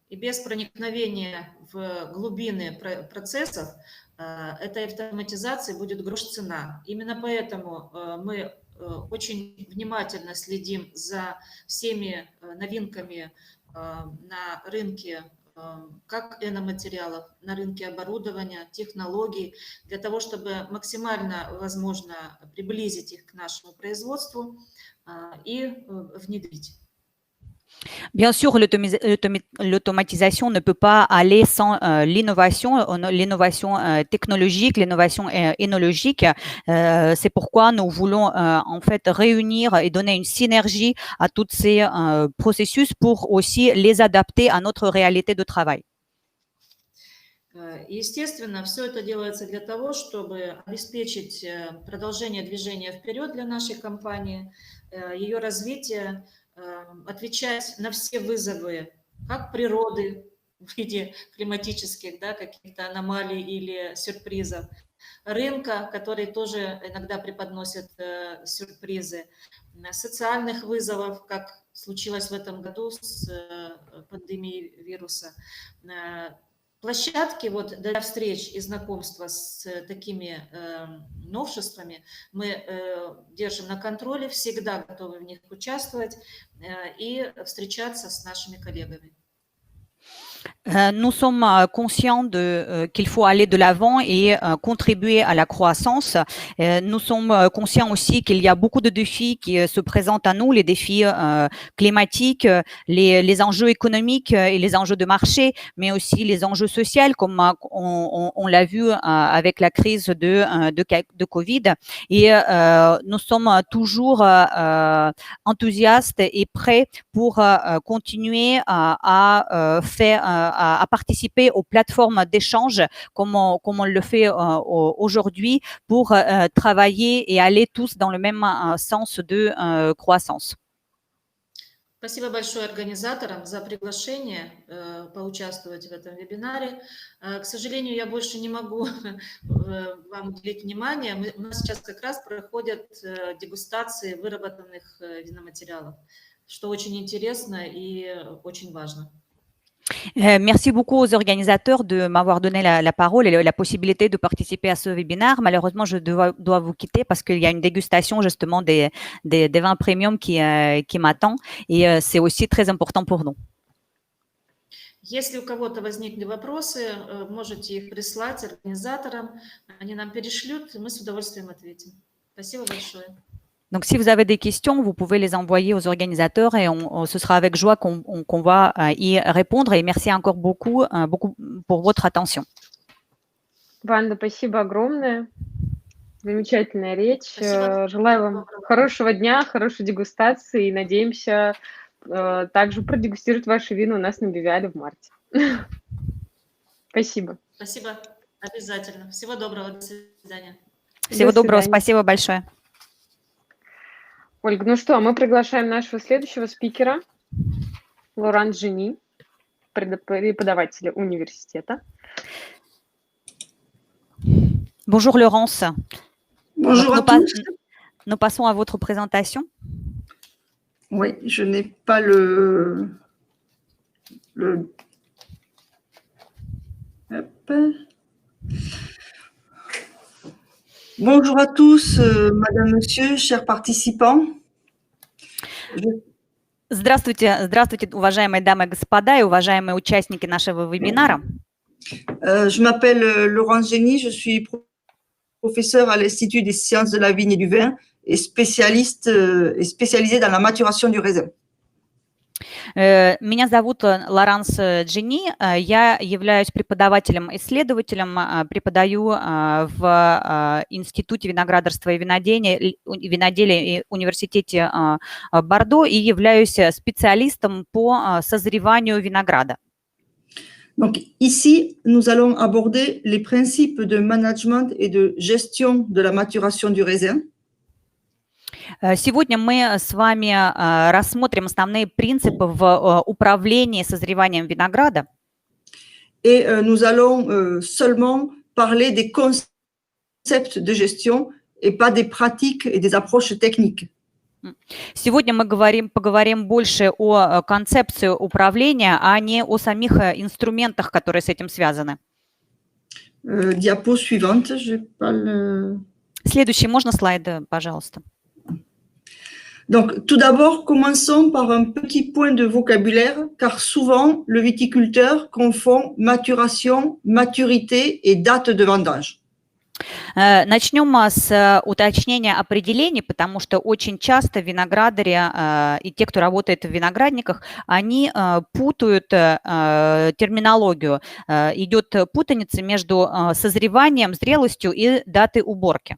И без проникновения в глубины процессов этой автоматизации будет грош цена. Именно поэтому мы очень внимательно следим за всеми новинками на рынке, как эноматериалов, на рынке оборудования, технологий, для того, чтобы максимально возможно приблизить их к нашему производству и внедрить. Bien sûr, l'automatisation ne peut pas aller sans l'innovation technologique, l'innovation énologique. C'est pourquoi nous voulons en fait réunir et donner une synergie à tous ces processus pour aussi les adapter à notre réalité de travail. Естественно, все это делается для того, чтобы обеспечить продолжение движения вперед для нашей компании, ее развитие, отвечать на все вызовы, как природы в виде климатических, да, каких-то аномалий или сюрпризов, рынка, который тоже иногда преподносит сюрпризы, социальных вызовов, как случилось в этом году с пандемией вируса. Площадки вот для встреч и знакомства с такими новшествами мы держим на контроле, всегда готовы в них участвовать и встречаться с нашими коллегами. Nous sommes conscients qu'il faut aller de l'avant et contribuer à la croissance. Nous sommes conscients aussi qu'il y a beaucoup de défis qui se présentent à nous, les défis climatiques, les enjeux économiques et les enjeux de marché, mais aussi les enjeux sociaux, comme on l'a vu avec la crise de Covid. Et nous sommes toujours enthousiastes et prêts pour continuer à participer aux plateformes d'échange comme on le fait aujourd'hui pour travailler et aller tous dans le même sens de croissance. Спасибо большое организаторам за приглашение поучаствовать в этом вебинаре. К сожалению, я больше не могу вам уделить внимание. У нас сейчас как раз проходят дегустации выработанных виноматериалов, что очень интересно и очень важно. Merci beaucoup aux organisateurs de m'avoir donné la parole et la possibilité de participer à ce webinaire. Malheureusement, je dois vous quitter parce qu'il y a une dégustation justement des vins premium qui m'attend et c'est aussi très important pour nous. Если у кого-то возникли вопросы, можете их прислать организаторам, они нам перешлют, и мы с удовольствием ответим. Спасибо большое. Donc, si vous avez des questions, vous pouvez les envoyer aux organisateurs et ce sera avec joie qu'on va y répondre. Et merci encore beaucoup pour votre attention. Ванда, спасибо огромное. Замечательная речь. Спасибо. Желаю вам хорошего дня, хорошей дегустации и надеемся также продегустировать ваши вина у нас на Бивиале в марте. Спасибо. Спасибо. Обязательно. Всего доброго. До свидания. Всего доброго. Спасибо большое. Ольга, ну что, мы приглашаем нашего следующего спикера, Лоран Жени, преподавателя университета. Bonjour Laurence. Bonjour à tous. Nous passons à votre présentation. Oui, je n'ai pas le... Hop. Bonjour à tous, madame, monsieur, chers participants. Здравствуйте, уважаемые дамы и господа и уважаемые участники нашего вебинара. Je m'appelle Laurence Génie, je suis professeure à l'Institut des sciences de la vigne et du vin et spécialisée dans la maturation du raisin. Меня зовут Лоранс Джени, я являюсь преподавателем-исследователем, преподаю в Институте виноградарства и виноделия и Университете Бордо и являюсь специалистом по созреванию винограда. Donc ici, nous allons aborder les principes de management et de gestion de la maturation du raisin. Сегодня мы с вами рассмотрим основные принципы в управлении созреванием винограда. Et nous allons seulement parler des concepts de gestion et pas des pratiques et des approches techniques. Сегодня мы поговорим больше о концепции управления, а не о самих инструментах, которые с этим связаны. Diapo suivante, j'ai pas le... Следующий, можно слайд, пожалуйста. Donc, tout d'abord, commençons par un petit point de vocabulaire, car souvent, le viticulteur confond maturation, maturité et date de vendange. Начнем с уточнения определений, потому что очень часто виноградари и те, кто работает в виноградниках, они путают терминологию. Идет путаница между созреванием, зрелостью и датой уборки.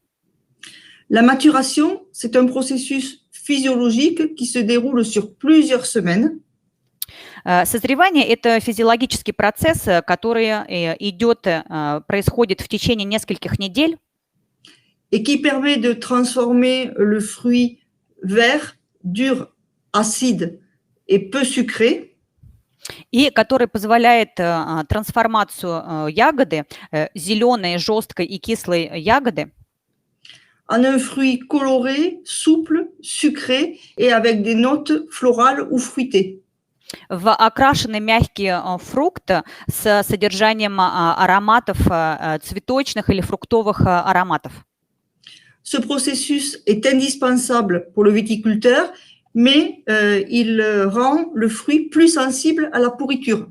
La maturation, c'est un processus physiologique qui se déroule sur plusieurs semaines. Созревание – это физиологический процесс, который происходит в течение нескольких недель. Et qui permet de transformer le fruit vert, dur, acide et peu sucré. и который позволяет трансформацию ягоды, зеленой, жесткой и кислой ягоды, en un fruit coloré, souple, sucré et avec des notes florales ou fruitées. в окрашенный мягкий фрукт с содержанием ароматов цветочных или фруктовых ароматов. Ce processus est indispensable pour le viticulteur, mais il rend le fruit plus sensible à la pourriture.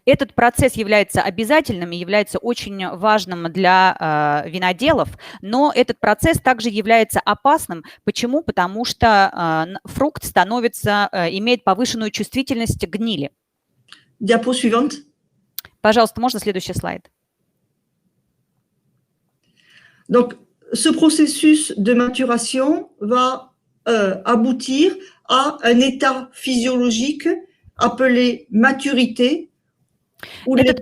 Этот процесс является обязательным и является очень важным для виноделов, но этот процесс также является опасным. Почему? Потому что фрукт имеет повышенную чувствительность к гнили. Diapo suivante. Пожалуйста, можно следующий слайд? Donc, ce processus de maturation va aboutir à un état physiologique appelé maturité. Этот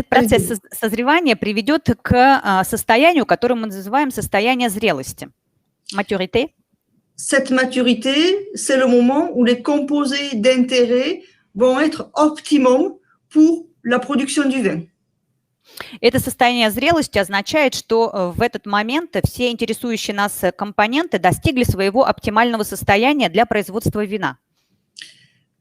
процесс созревания приведет к состоянию, которое мы называем состояние зрелости. Maturité. Cette maturité, c'est le moment où les composés d'intérêt vont être optimum pour la production du vin. Это состояние зрелости означает, что в этот момент все интересующие нас компоненты достигли своего оптимального состояния для производства вина.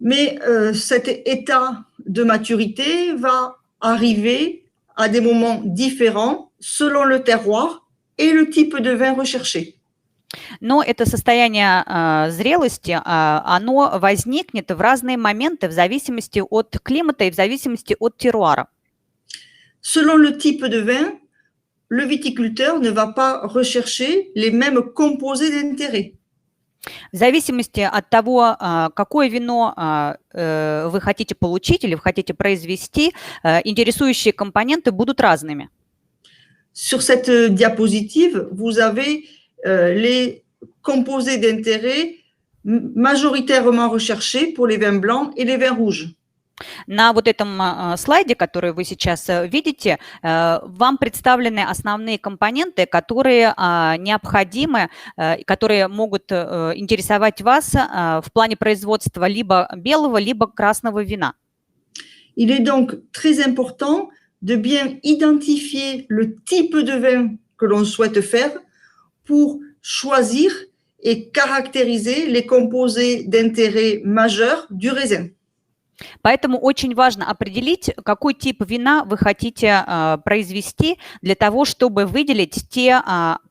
Mais cet état de maturité va arriver à des moments différents selon le terroir et le type de vin recherché. Но это soстояние зрелости, оно возникнет в разные моменты в зависимости от климата и в зависимости от терруара. Selon le type de vin, le viticulteur ne va pas rechercher les mêmes composés d'intérêt. В зависимости от того, какое вино вы хотите получить или вы хотите произвести, интересующие компоненты будут разными. Sur cette diapositive, vous avez les composés d'intérêt majoritairement recherchés pour les vins blancs et les vins rouges. На вот этом слайде, который вы сейчас видите, вам представлены основные компоненты, которые необходимы, которые могут интересовать вас в плане производства либо белого, либо красного вина. Il est donc très important de bien identifier le type de vin que l'on souhaite faire pour choisir et caractériser les composés d'intérêt majeurs du raisin. Поэтому очень важно определить, какой тип вина вы хотите произвести для того, чтобы выделить те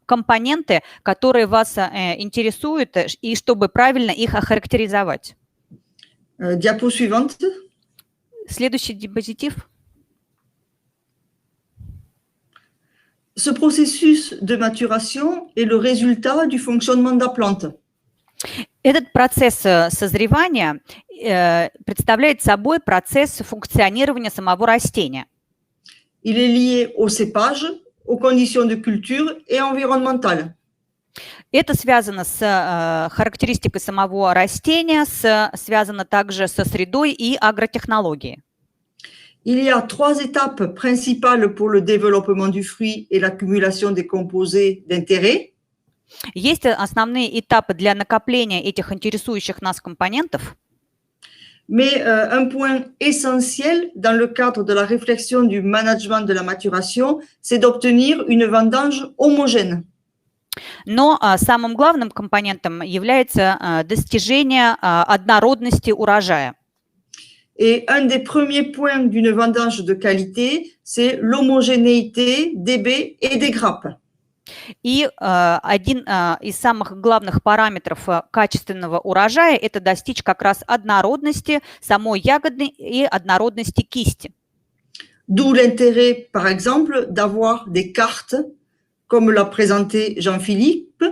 компоненты, которые вас интересуют, и чтобы правильно их охарактеризовать. Diapo suivante. Следующий диапозитив. Ce processus de maturation est le résultat du fonctionnement de la plante. Этот процесс созревания представляет собой процесс функционирования самого растения. Il est lié au cépage, aux conditions de culture et environnementales. Это связано с характеристикой самого растения, связано также со средой и агротехнологией. Il y a 3 étapes principales pour le développement du fruit et l'accumulation des composés d'intérêt. Есть основные этапы для накопления этих интересующих нас компонентов. Mais un point essentiel dans le cadre de la réflexion du management de la maturation, c'est d'obtenir une vendange homogène. Но самым главным компонентом является достижение однородности урожая. Et un des premiers points d'une vendange de qualité, c'est l'homogénéité des baies et des grappes. И один из самых главных параметров качественного урожая – это достичь как раз однородности самой ягоды и однородности кисти. D'où l'intérêt, par exemple, d'avoir des cartes, comme l'a présenté Jean-Philippe,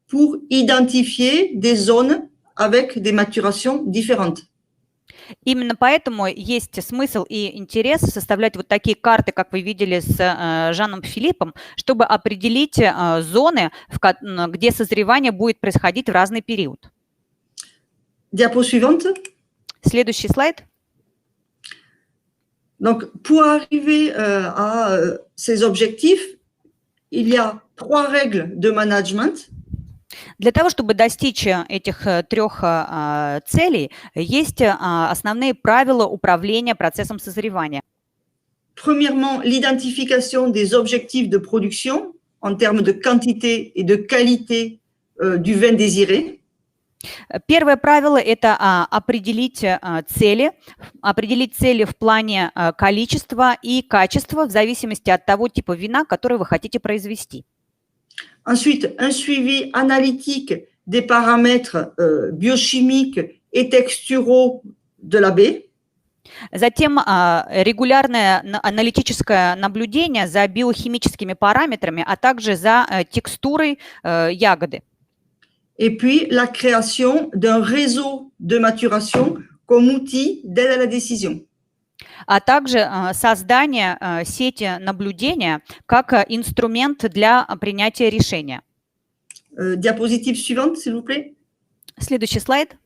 pour identifier des zones avec des maturations différentes. Именно поэтому есть смысл и интерес составлять вот такие карты, как вы видели с Жаном Филиппом, чтобы определить зоны, где созревание будет происходить в разный период. Diapo suivante. Следующий слайд. Donc, pour arriver à ces objectifs, il y a 3 règles de management. Для того, чтобы достичь этих трех целей, есть основные правила управления процессом созревания. Premièrement, l'identification des objectifs de production en termes de quantité et de qualité du vin désiré. Первое правило – это определить цели в плане количества и качества в зависимости от того типа вина, который вы хотите произвести. Ensuite, un suivi analytique des paramètres biochimiques et texturaux de la baie. Затем регулярное аналитическое наблюдение за биохимическими параметрами, а также за текстурой ягоды. Et puis, la création d'un réseau de maturation comme outil d'aide à la décision. А также создание сети наблюдения как инструмент для принятия решения. Diapositive suivante, s'il vous plaît. Следующий слайд.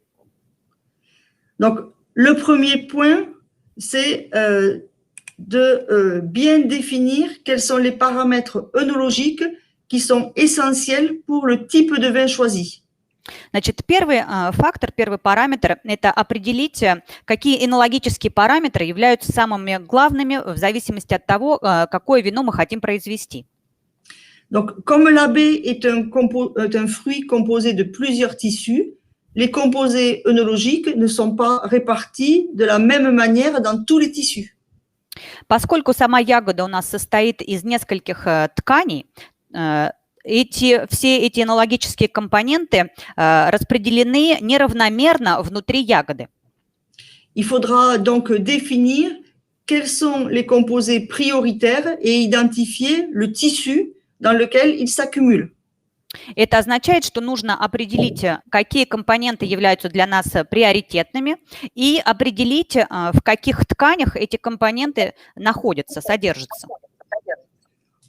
Donc, le premier point, c'est de bien définir quels sont les paramètres œnologiques qui sont essentiels pour le type de vin choisi. Значит, первый фактор, первый параметр – это определить, какие энологические параметры являются самыми главными в зависимости от того, какое вино мы хотим произвести. Donc, comme la baie est un fruit composé de plusieurs tissus, les composés œnologiques ne sont pas répartis de la même manière dans tous les tissus. Поскольку сама ягода у нас состоит из нескольких тканей, все эти энологические компоненты распределены неравномерно внутри ягоды. Il faudra donc définir quels sont les composés prioritaires et identifier le tissu dans lequel ils s'accumulent. Это означает, что нужно определить, какие компоненты являются для нас приоритетными, и определить, в каких тканях эти компоненты находятся, содержатся.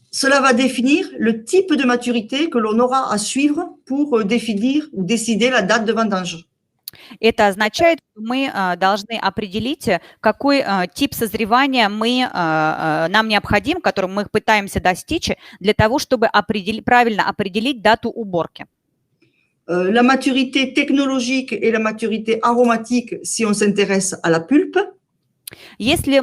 Cela va définir le type de maturité que l'on aura à suivre pour définir ou décider la date de vendange. Это означает, что мы должны определить, какой тип созревания нам необходим, который мы пытаемся достичь, для того, чтобы правильно определить дату уборки. La maturité technologique et la maturité aromatique, si on s'intéresse à la pulpe. Если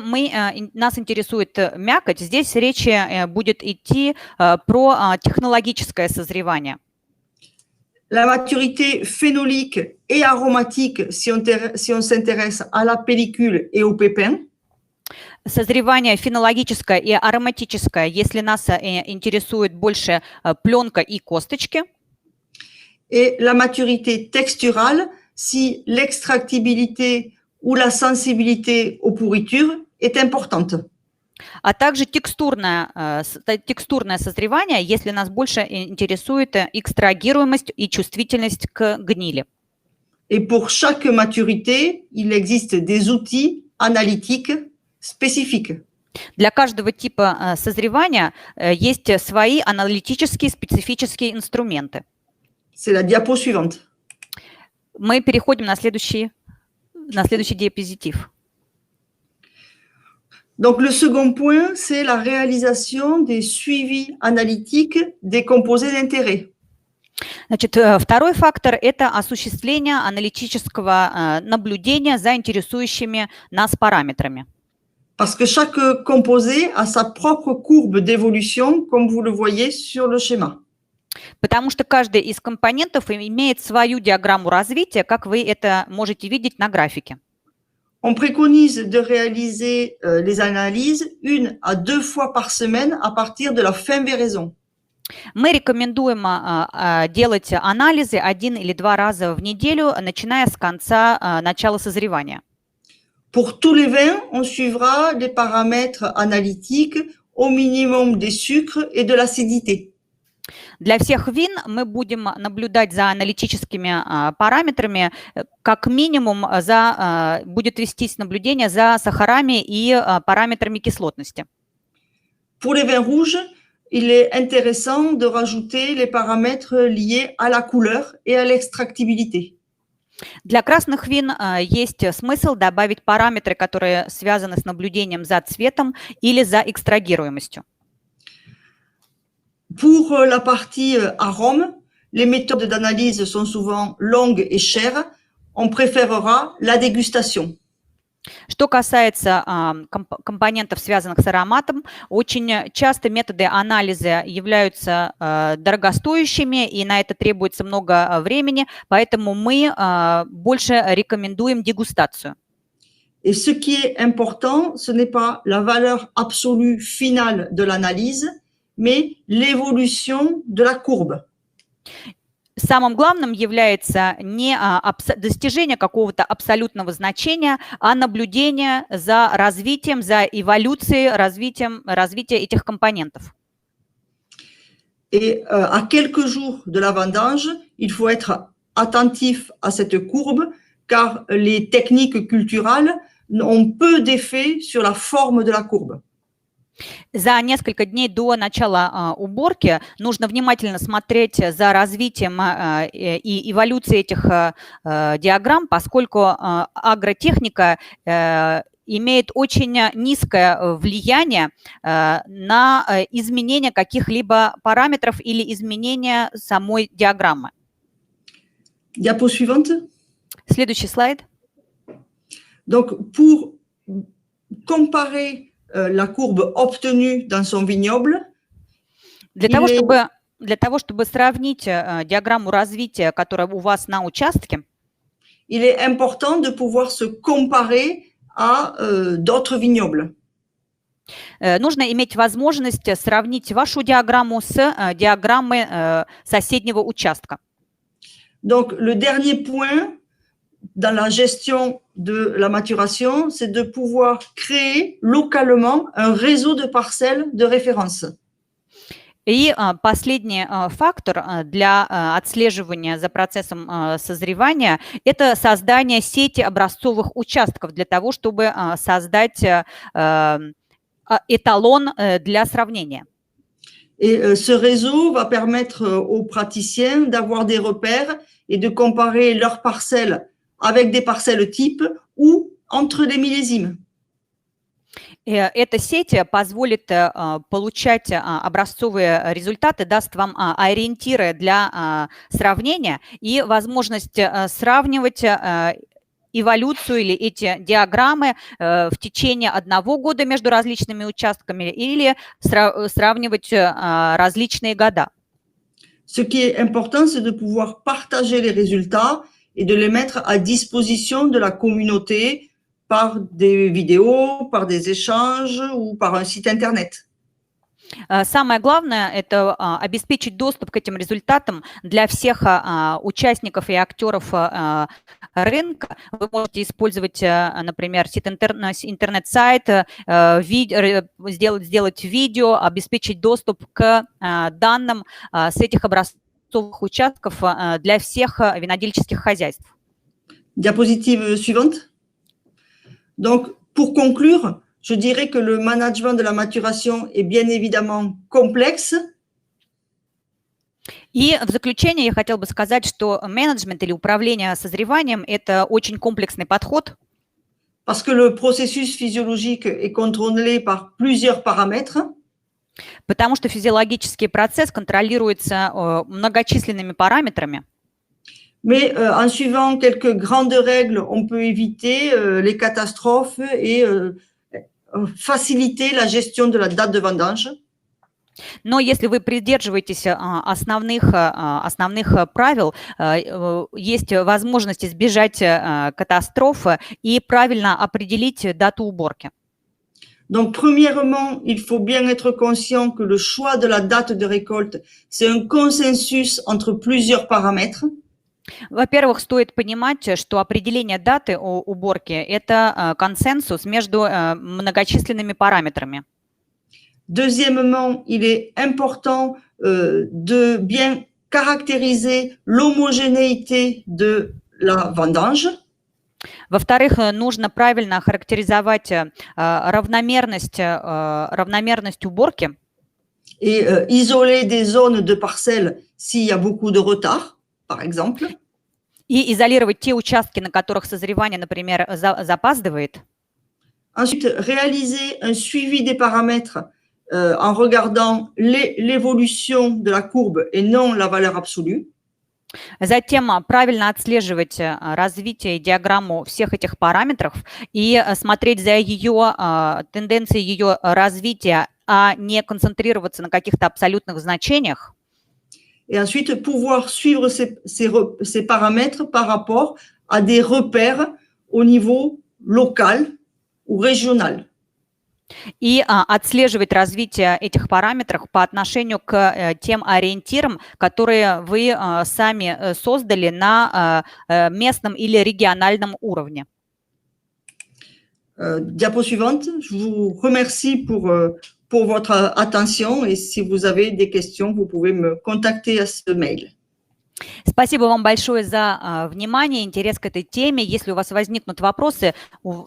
нас интересует мякоть, здесь речь будет идти про технологическое созревание. La maturité phénolique et aromatique, si on s'intéresse à la pellicule et au pépin. Созревание фенологическое и ароматическое, если нас интересует больше пленка и косточки. Et la maturité texturale, si l'extractibilité ou la sensibilité aux pourritures est importante. А также текстурное созревание, если нас больше интересует экстрагируемость и чувствительность к гнили. Et pour chaque maturité, il existe des outils analytiques spécifiques. Для каждого типа созревания есть свои аналитические специфические инструменты. C'est la diapo suivante. Мы переходим на следующий диапозитив. Donc, le second point, c'est la réalisation des suivis analytiques des composés d'intérêt. Значит, второй фактор – это осуществление аналитического наблюдения за интересующими нас параметрами. Parce que chaque composé a sa propre courbe d'évolution, comme vous le voyez sur le schéma. Потому что каждый из компонентов имеет свою диаграмму развития, как вы это можете видеть на графике. On préconise de réaliser les analyses 1 à 2 fois par semaine à partir de la fin véraison. Мы rекомендуем делать анализы 1 или 2 раза в неделю, начиная с конца начала созревания. Pour tous les vins, on suivra les paramètres analytiques au minimum des sucres et de l'acidité. Для всех вин мы будем наблюдать за аналитическими параметрами, как минимум будет вестись наблюдение за сахарами и параметрами кислотности. Pour les vins rouges, il est intéressant de rajouter les paramètres liés à la couleur et à l'extractibilité. Для красных вин есть смысл добавить параметры, которые связаны с наблюдением за цветом или за экстрагируемостью. Pour la partie arôme, les méthodes d'analyse sont souvent longues et chères, on préférera la dégustation. Что касается компонентов, связанных с ароматом, очень часто методы анализа являются дорогостоящими, и на это требуется много времени, поэтому мы больше рекомендуем дегустацию. Et ce qui est important, ce n'est pas la valeur absolue finale de l'analyse, mais l'évolution de la courbe. Самым главным является не достижение какого-то абсолютного значения, а наблюдение за развитием, за эволюцией, развития этих компонентов. Et à quelques jours de la vendange, il faut être attentif à cette courbe, car les techniques culturales ont peu d'effet sur la forme de la courbe. За несколько дней до начала уборки нужно внимательно смотреть за развитием и эволюцией этих диаграмм, поскольку агротехника имеет очень низкое влияние на изменение каких-либо параметров или изменение самой диаграммы. Diapo suivante. Следующий слайд. Donc, pour comparer la courbe obtenue dans son vignoble, Для того, чтобы сравнить диаграмму развития, которая у вас на участке, il est important de pouvoir se comparer à d'autres vignobles. нужно иметь возможность сравнить вашу диаграмму с диаграммой соседнего участка. Donc, le dernier point dans la gestion de la maturation, c'est de pouvoir créer localement un réseau de parcelles de référence. И последний фактор для отслеживания за процессом созревания – это создание сети образцовых участков для того, чтобы создать эталон для сравнения. Et ce réseau va permettre aux praticiens d'avoir des repères et de comparer leurs parcelles avec des parcelles types ou entre les millésimes. Эта сеть позволит получать образцовые результаты, даст вам ориентиры для сравнения и возможность сравнивать эволюцию или эти диаграммы в течение 1 года между различными участками или сравнивать различные года. Ce qui est important, c'est de pouvoir partager les résultats et de les mettre à disposition de la communauté par des vidéos, par des échanges ou par un site internet. Самое главное – это обеспечить доступ к этим результатам для всех участников и актеров рынка. Вы можете использовать, например, интернет-сайт, сделать видео, обеспечить доступ к данным с этих образцовых участков для всех винодельческих хозяйств. Diapositive suivante. Donc, pour conclure, je dirais que le management de la maturation est bien évidemment complexe. И в заключение я хотела бы сказать, что менеджмент или управление созреванием – это очень комплексный подход. Parce que le processus physiologique est contrôlé par plusieurs paramètres. Потому что физиологический процесс контролируется многочисленными параметрами. Mais en suivant quelques grandes règles, on peut éviter les catastrophes et faciliter la gestion de la date de vendange. Но если вы придерживаетесь основных правил, есть возможность избежать катастрофы и правильно определить дату уборки. Donc, premièrement, il faut bien être conscient que le choix de la date de récolte, c'est un consensus entre plusieurs paramètres. Во-первых, стоит понимать, что определение даты уборки – это консенсус между многочисленными параметрами. Deuxièmement, il est important de bien caractériser l'homogénéité de la vendange. Во-вторых, нужно правильно характеризовать равномерность уборки. Et isoler des zones de parcelles s'il y a beaucoup de retard, par exemple. И изолировать те участки, на которых созревание, например, запаздывает. Ensuite, réaliser un suivi des paramètres en regardant l'évolution de la courbe et non la valeur absolue. Затем правильно отслеживать развитие и диаграмму всех этих параметров и смотреть за ее тенденцией ее развития, а не концентрироваться на каких-то абсолютных значениях. Et ensuite, pouvoir suivre ces paramètres par rapport à des repères au niveau local ou régional. И отслеживать развитие этих параметров по отношению к тем ориентирам, которые вы сами создали на местном или региональном уровне. Diapo suivante. Je vous remercie pour votre attention et si vous avez des questions, vous pouvez me contacter à ce mail. Спасибо вам большое за внимание, интерес к этой теме. Если у вас возникнут вопросы,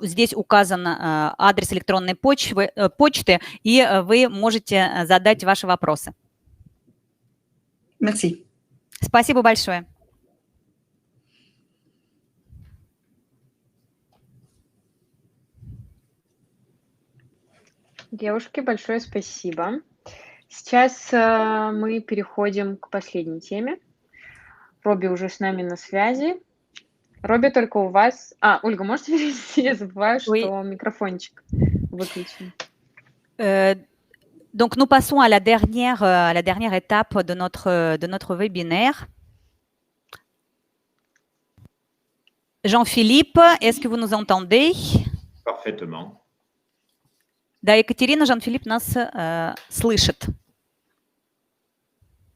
здесь указан адрес электронной почты, и вы можете задать ваши вопросы. Merci. Спасибо большое. Девушки, большое спасибо. Сейчас мы переходим к последней теме. Робби уже с нами на связи. Робби, только у вас... Ольга, можете перевести? Я забываю, что микрофончик выключен. Donc, nous passons à la dernière étape de notre webinaire. Jean-Philippe, est-ce que vous nous entendez? Parfaitement. Да, Екатерина, Жан-Филипп нас слышит.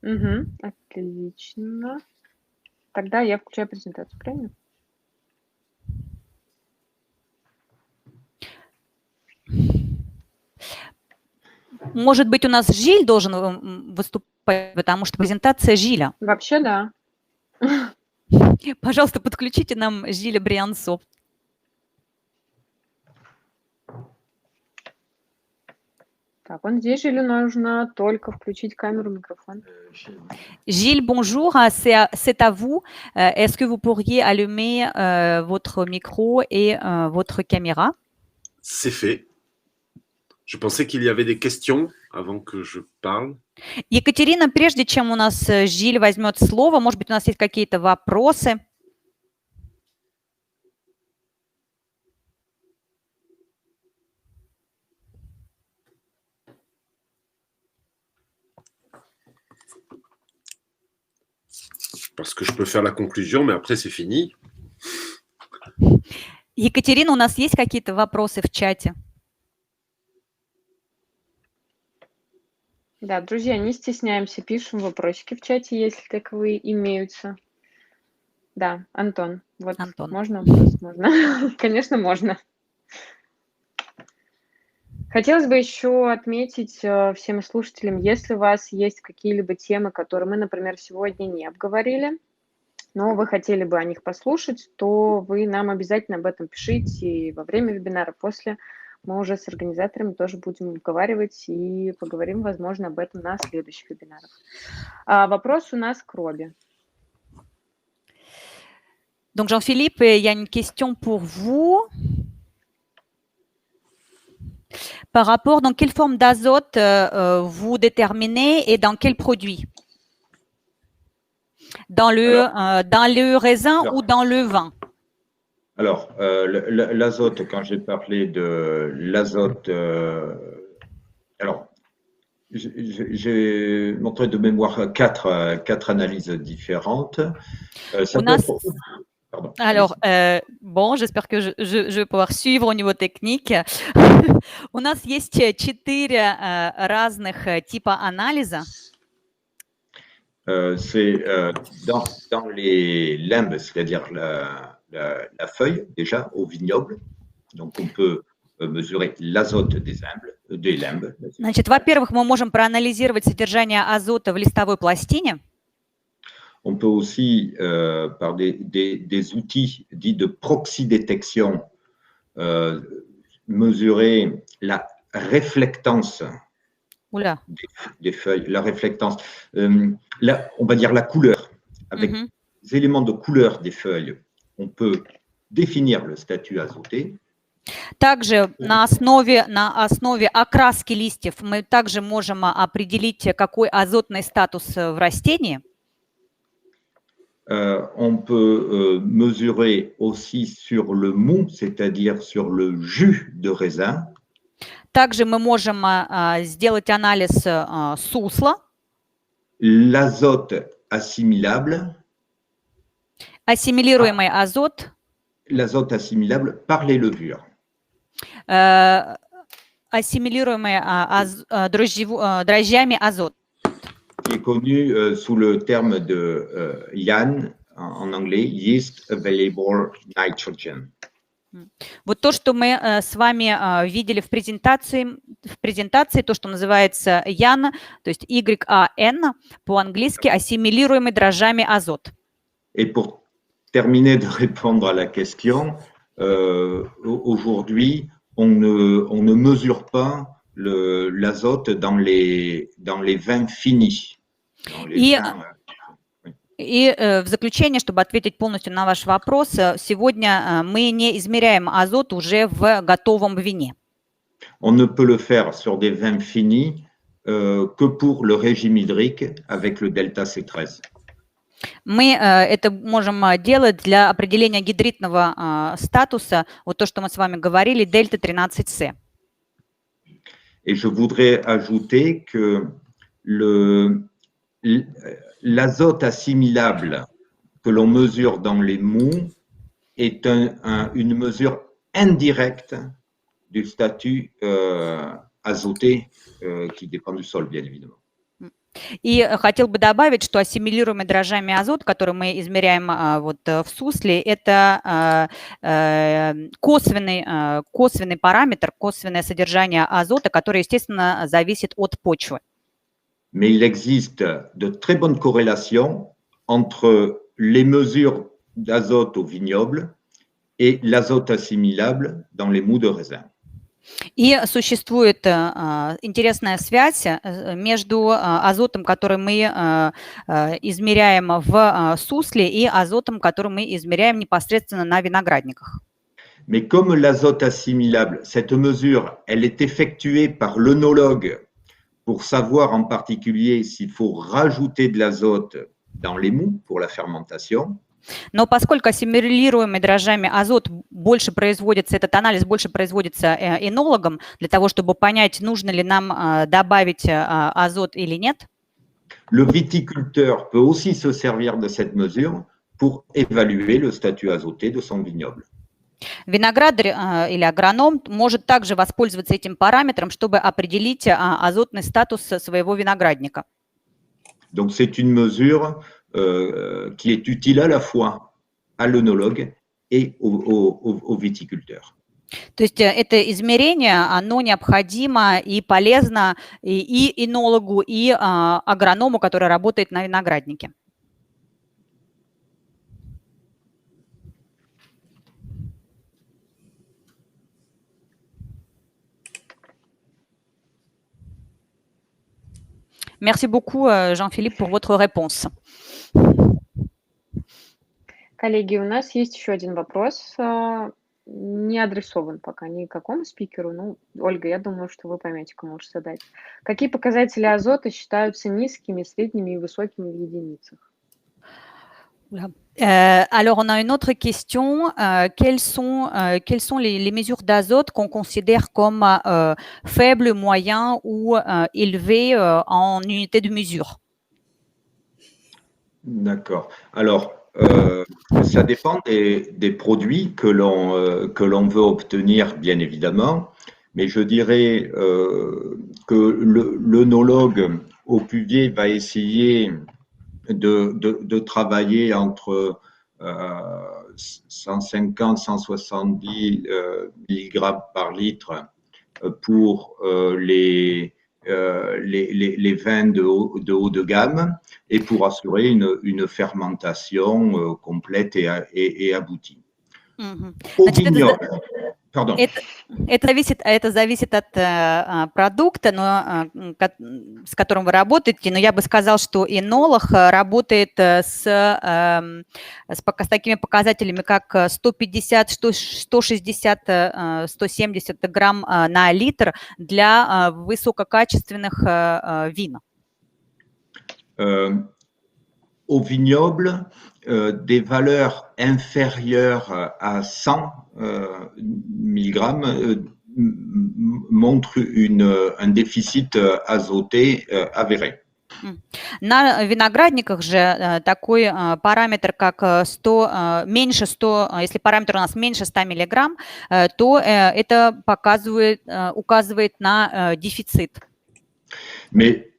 Отлично. Тогда я включаю презентацию, правильно? Может быть, у нас Жиль должен выступать, потому что презентация Жиля. Вообще, да. Пожалуйста, подключите нам Жиля Бриансо. Так, он здесь, Жилю нужно только включить камеру, микрофон. Gilles, bonjour, c'est à vous. Est-ce que vous pourriez allumer votre micro et votre caméra? C'est fait. Je pensais qu'il y avait des questions avant que je parle. Екатерина, прежде чем у нас Жиль возьмет слово, может быть, у нас есть какие-то вопросы? Parce que je peux faire la conclusion, mais après, c'est fini. Екатерина, у нас есть какие-то вопросы в чате? Да, друзья, не стесняемся, пишем вопросики в чате, если таковые имеются. Да, Антон. Вот Антон. Можно вопрос? Можно. Конечно, можно. Хотелось бы еще отметить всем слушателям, если у вас есть какие-либо темы, которые мы, например, сегодня не обговорили, но вы хотели бы о них послушать, то вы нам обязательно об этом пишите и во время вебинара, после. Мы уже с организаторами тоже будем обговаривать и поговорим, возможно, об этом на следующих вебинарах. Вопрос у нас к Робби. Donc, Jean-Philippe, il y a une question pour vous. Par rapport, dans quelle forme d'azote vous déterminez et dans quel produit? Dans le raisin ou dans le vin? Alors, l'azote, quand j'ai parlé de l'azote, alors, j'ai montré de mémoire quatre analyses différentes. Pardon. Alors, bon, j'espère que je vais pouvoir suivre au niveau technique. У нас есть 4 разных типа анализа. C'est dans les limbes, c'est-à-dire la feuille, déjà, au vignoble. Donc, on peut mesurer l'azote des limbes. Значит, во-первых, мы можем проанализировать содержание азота в листовой пластине. On peut aussi, par des outils dits de proxy-détection, mesurer la réflectance des feuilles, la réflectance, on va dire la couleur. Avec les éléments de couleur des feuilles, on peut définir le statut azoté. Также на основе окраски листьев мы также можем определить, какой азотный статус в растении. On peut mesurer aussi sur le mou, c'est-à-dire sur le jus de raisin. Также мы можем сделать анализ сусла, L'azote assimilable, ассимилируемый азот, l'azote assimilable par les levures. ассимилируемый дрожжами азот, Qui est connu sous le terme de YAN, en anglais, Yeast Available Nitrogen. Вот то, что мы с вами видели в презентации, то, что называется YAN, то есть YAN, по-английски ассимилируемый дрожжами азот. Et pour terminer de répondre à la question, aujourd'hui, on ne mesure pas l'azote dans les vins finis. Dans les vins, И в заключение, чтобы ответить полностью на ваш вопрос, сегодня мы не измеряем азот уже в готовом вине. On ne peut le faire sur des vins finis que pour le régime hydrique avec le delta C13. Мы это можем делать для определения гидритного статуса, вот то, что мы с вами говорили, дельта 13С. Et je voudrais ajouter que l'azote assimilable que l'on mesure dans les mous est une mesure indirecte du statut azoté qui dépend du sol, bien évidemment. И хотел бы добавить, что ассимилируемый дрожжами азот, который мы измеряем вот в сусле, это косвенный параметр, косвенное содержание азота, которое, естественно, зависит от почвы. Mais il existe de très bonnes corrélations entre les mesures d'azote au vignoble et l'azote assimilable dans les mous de raisin. И существует интересная связь между азотом, который мы измеряем в сусле, и азотом, который мы измеряем непосредственно на виноградниках. Mais comme l'azote assimilable, cette mesure, elle est effectuée par l'œnologue pour savoir en particulier s'il faut rajouter de l'azote dans les mous pour la fermentation. Но поскольку ассимилируемый дрожжами азот больше производится, этот анализ больше производится энологом для того, чтобы понять, нужно ли нам добавить азот или нет. Le viticulteur peut aussi se servir de cette mesure pour évaluer le statut azoté de son vignoble. Виноградарь или агроном может также воспользоваться этим параметром, чтобы определить азотный статус своего виноградника. Donc c'est une mesure qui est utile à la fois à l'œnologue et au viticulteur. То есть это измерение, оно необходимо и полезно и энологу, и агроному, который работает на винограднике. Merci beaucoup, Jean-Philippe, pour votre réponse. Коллеги, у нас есть еще один вопрос, не адресован пока никакому спикеру. Ну, Ольга, я думаю, что вы поймете, кому лучше задать. Какие показатели азота считаются низкими, средними и высокими в единицах? Alors, on a une autre question. Quelles sont les mesures d'azote qu'on considère comme faibles, moyens ou élevées en unité de mesure? D'accord. Alors, ça dépend des produits que l'on veut obtenir, bien évidemment, mais je dirais que l'œnologue au Puvier va essayer de travailler entre 150 170 mg par litre pour les vins de haut de gamme et pour assurer une fermentation complète et aboutie. Au vignoble, pardon. Это зависит от продукта, с которым вы работаете, но я бы сказал, что энолог работает с такими показателями, как 150, 160, 170 грамм на литр для высококачественных вин. au vignoble, des valeurs inférieures à 100 mg montrent un déficit azoté avéré. На виноградниках же такой параметр, как 100, меньше 100, если параметр у нас меньше 100 миллиграмм, то это указывает на дефицит. Mais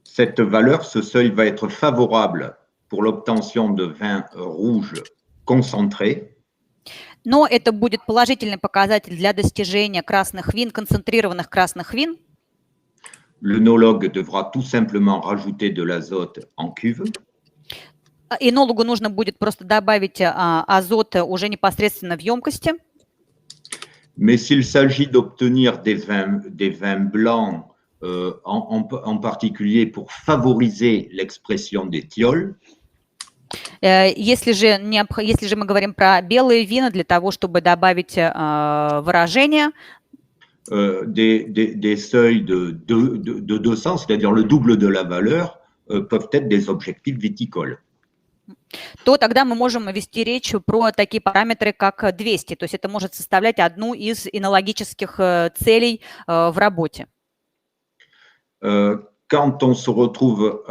cette valeur, ce seuil va être favorable pour l'obtention de vins rouges concentrés. Но это будет положительный показатель для достижения красных вин, концентрированных красных вин. L'œnologue devra tout simplement rajouter de l'azote en cuve. Энологу нужно будет просто добавить азот уже непосредственно в емкости. Mais s'il s'agit d'obtenir des vins blancs, en particulier pour favoriser l'expression des thiols, если же мы говорим про белые вина для того, чтобы добавить выражение, des seuils de 200, c'est-à-dire le double de la valeur, peuvent être des objectifs viticoles. то тогда мы можем вести речь про такие параметры, как 200. То есть это может составлять одну из энологических целей в работе. Quand on se retrouve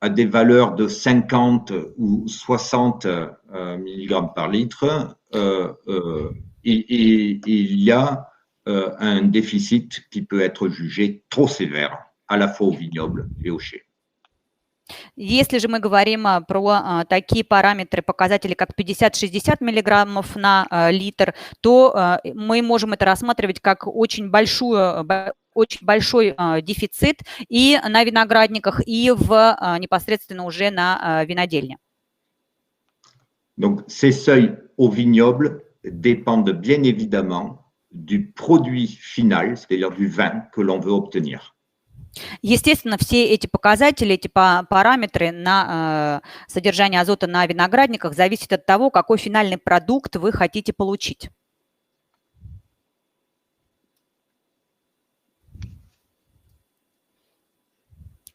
à des valeurs de 50 ou 60 mg par litre, il y a un déficit qui peut être jugé trop sévère, à la fois au vignoble et au chai. Если же мы говорим про такие параметры, показатели, как 50-60 миллиграммов на литр, то мы можем это рассматривать как очень большой дефицит и на виноградниках, и непосредственно уже на винодельне. Donc, ces seuils au vignoble dépendent bien évidemment du produit final, c'est-à-dire du vin que l'on veut obtenir. Естественно, все эти показатели, эти параметры на содержание азота на виноградниках зависят от того, какой финальный продукт вы хотите получить.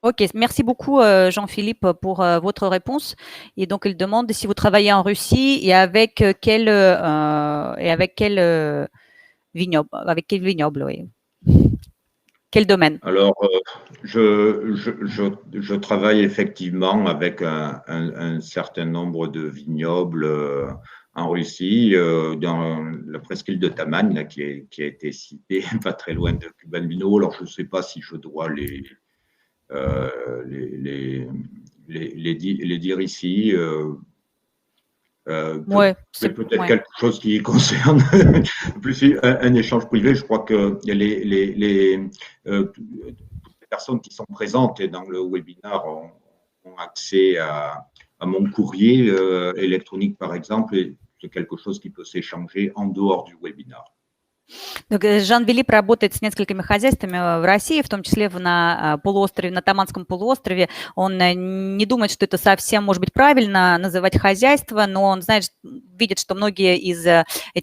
Ok, merci beaucoup Jean-Philippe pour votre réponse. Et donc il demande si vous travaillez en Russie et avec quel vignoble, oui. Quel domaine? Alors, je travaille effectivement avec un certain nombre de vignobles en Russie, dans la presqu'île de Taman, là, qui a été citée, pas très loin de Kuban Vino. Alors, je ne sais pas si je dois les dire ici. Ouais, c'est peut-être quelque chose qui concerne plus un échange privé. Je crois que les personnes qui sont présentes dans le webinaire ont accès à mon courrier électronique, par exemple, et c'est quelque chose qui peut s'échanger en dehors du webinaire. Жан-Филипп работает с несколькими хозяйствами в России, в том числе на полуострове, на Таманском полуострове. Он не думает, что это совсем может быть правильно называть хозяйство, но он знает, видит, что многие из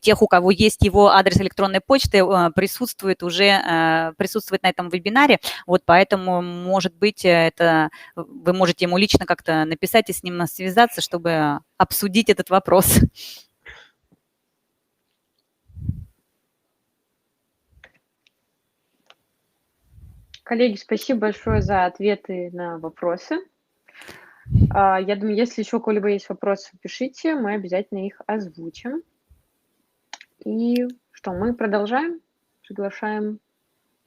тех, у кого есть его адрес электронной почты, присутствует на этом вебинаре. Вот поэтому, может быть, вы можете ему лично как-то написать и с ним связаться, чтобы обсудить этот вопрос. Коллеги, спасибо большое за ответы на вопросы. Я думаю, если еще у кого-либо есть вопросы, пишите, мы обязательно их озвучим. И что, мы продолжаем? Приглашаем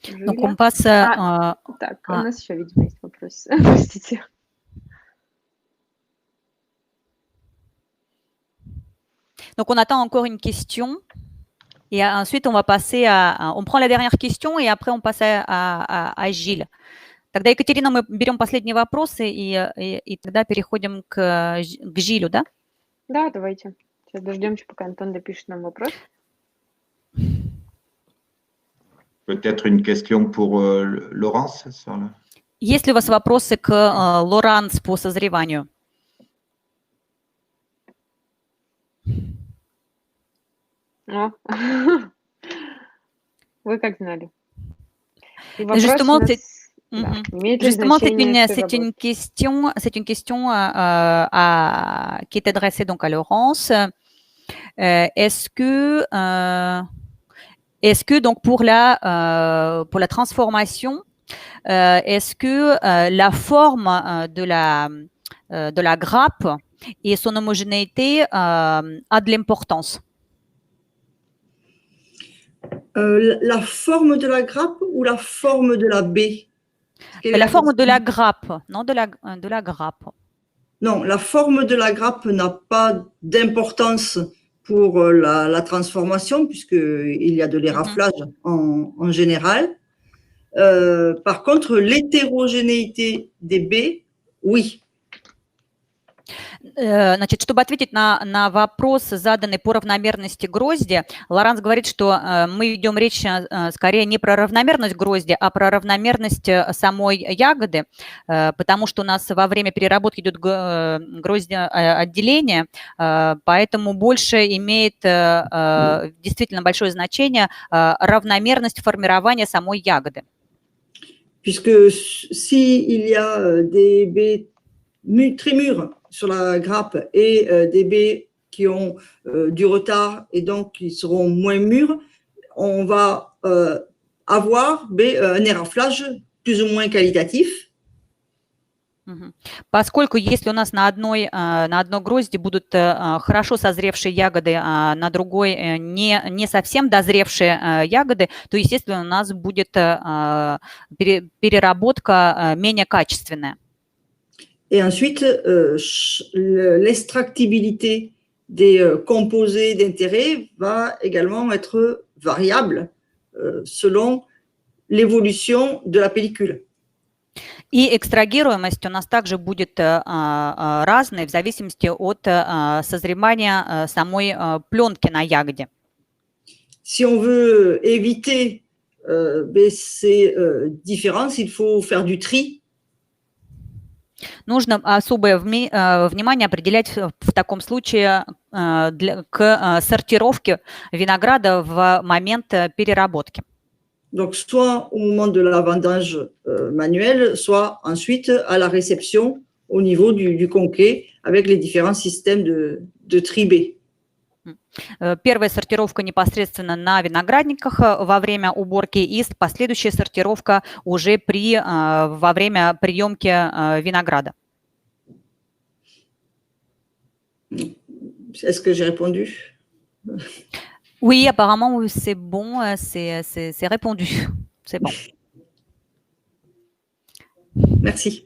Жиля. Так, у нас еще, видимо, есть вопрос. Простите. Donc, on attend encore une question. Et ensuite, on prend la dernière question, и après, on passe à Gilles. Тогда, Екатерина, мы берем последние вопросы, и тогда переходим к Жилю, да? Да, давайте. Сейчас дождемся, пока Антон допишет нам вопрос. Peut-être une question pour Laurence? Есть ли у вас вопросы к Лоранс по созреванию? Вы как знали? Justement, Да. Mhm. Имеет ли Justement, значение c'est une переработка? question, qui est adressée donc à Laurence. Est-ce que donc pour la transformation, est-ce que la forme de la grappe et son homogénéité a de l'importance? La forme de la grappe ou la forme de la baie? Quelle est La la forme de question? la grappe, non de la grappe. Non, la forme de la grappe n'a pas d'importance pour la transformation, puisqu'il y a de l'éraflage en général. Par contre, l'hétérogénéité des baies, oui. Значит, чтобы ответить на вопрос, заданный по равномерности грозди, Лоранс говорит, что мы ведем речь скорее не про равномерность грозди, а про равномерность самой ягоды, потому что у нас во время переработки идет грозди отделение, поэтому больше имеет действительно большое значение равномерность формирования самой ягоды. Puisque s'il y a des baies très mûres sur la grappe et des baies qui ont du retard et donc qui seront moins mûres, on va avoir un éraflage plus ou moins qualitatif. Поскольку если у нас на одной грозди будут хорошо созревшие ягоды, а на другой не совсем дозревшие ягоды, то, естественно, у нас будет переработка менее качественная. Et ensuite, l'extractibilité des composés d'intérêt va également être variable selon l'évolution de la pellicule. И экстрагируемость у нас также будет разной в зависимости от созревания самой пленки на ягоде. Si on veut éviter ces différences, il faut faire du tri. Нужно особое внимание определять в таком случае к сортировке винограда в момент переработки. Donc, soit au moment de la vendange manuelle, soit ensuite à la réception au niveau du conquet avec les différents systèmes de tri-baies. Первая сортировка непосредственно на виноградниках во время уборки и последующая сортировка уже во время приемки винограда. Est-ce que j'ai répondu? Oui, apparemment, c'est bon, c'est répondu. C'est bon. Merci.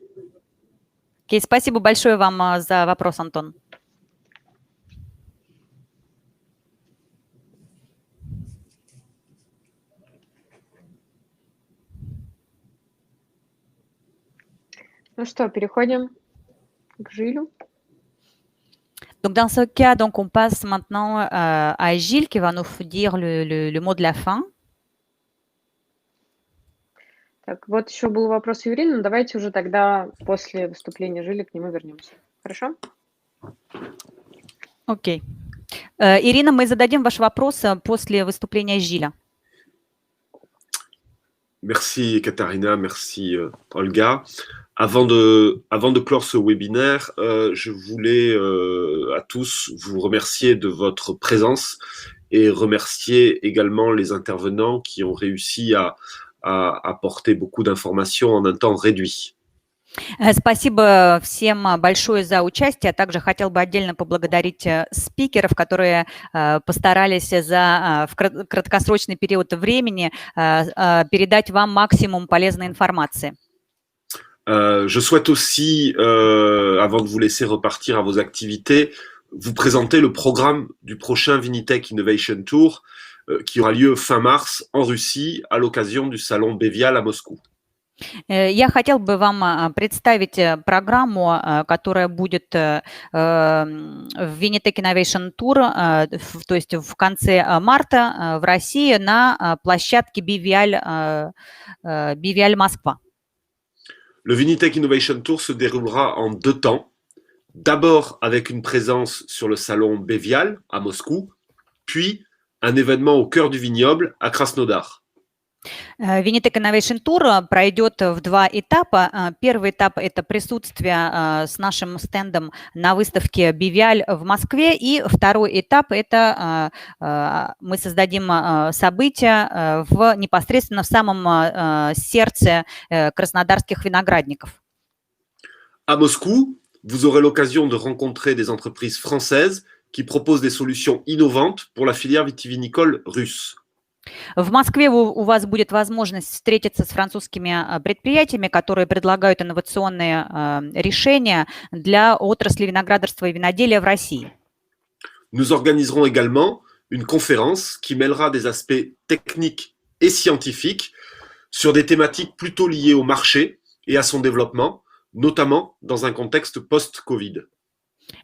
Okay, спасибо большое вам за вопрос, Антон. Ну что, переходим к Жилю. Donc, dans ce cas, donc, on passe maintenant à Gilles qui va nous dire le mot de la fin. Так, вот еще был вопрос Юрина, но давайте уже тогда после выступления Жили к нему вернемся. Хорошо? Окей. Ирина, мы зададим ваш вопрос после выступления Жиля. Merci Katharina, merci Olga. Avant de clore ce webinaire, je voulais à tous vous remercier de votre présence et remercier également les intervenants qui ont réussi à apporter beaucoup d'informations en un temps réduit. Спасибо всем большое за участие. Также хотел бы отдельно поблагодарить спикеров, которые постарались в краткосрочный период времени передать вам максимум полезной информации. Je souhaite aussi, avant de vous laisser repartir à vos activités, vous présenter le programme du prochain Vinitech Innovation Tour qui aura lieu fin mars en Russie à l'occasion du salon Bevial à Moscou. Я хотел бы вам представить программу, которая будет в Vinitech Innovation Tour, то есть в конце марта в России на площадке Bevial Москва. Le Vinitech Innovation Tour se déroulera en 2 temps. D'abord avec une présence sur le salon Bevial à Moscou, puis un événement au cœur du vignoble à Krasnodar. Vinitec Innovation Tour пройдет в два этапа. Первый этап – это присутствие с нашим стендом на выставке Бивиаль в Москве. И второй этап – это мы создадим событие непосредственно в самом сердце краснодарских виноградников. À Moscou, vous aurez l'occasion de rencontrer des entreprises françaises qui proposent des solutions innovantes pour la filière vitivinicole russe. В Москве у вас будет возможность встретиться с французскими предприятиями, которые предлагают инновационные решения для отрасли виноградарства и виноделия в России. Nous organiserons également une conférence qui mêlera des aspects techniques et scientifiques sur des thématiques plutôt liées au marché et à son développement, notamment dans un contexte post-Covid.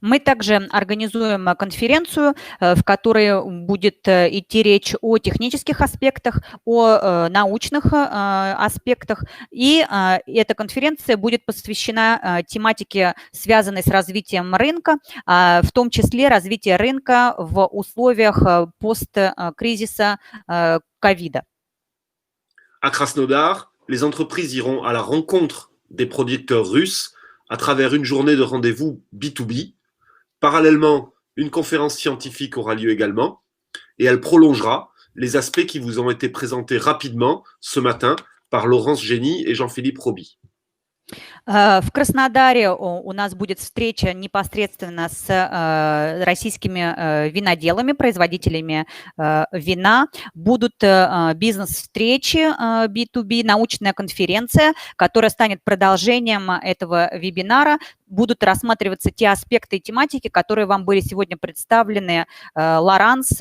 Мы также организуем конференцию, в которой будет идти речь о технических аспектах, о научных аспектах, и эта конференция будет посвящена тематике, связанной с развитием рынка, в том числе развитие рынка в условиях посткризиса ковида. À Krasnodar, les entreprises iront à la rencontre des producteurs russes à travers une journée de rendez-vous B2B. Parallèlement, une conférence scientifique aura lieu également et elle prolongera les aspects qui vous ont été présentés rapidement ce matin par Laurence Génie et Jean-Philippe Roby. В Краснодаре у нас будет встреча непосредственно с российскими виноделами, производителями вина. Будут бизнес-встречи B2B, научная конференция, которая станет продолжением этого вебинара. Будут рассматриваться те аспекты и тематики, которые вам были сегодня представлены Лоранс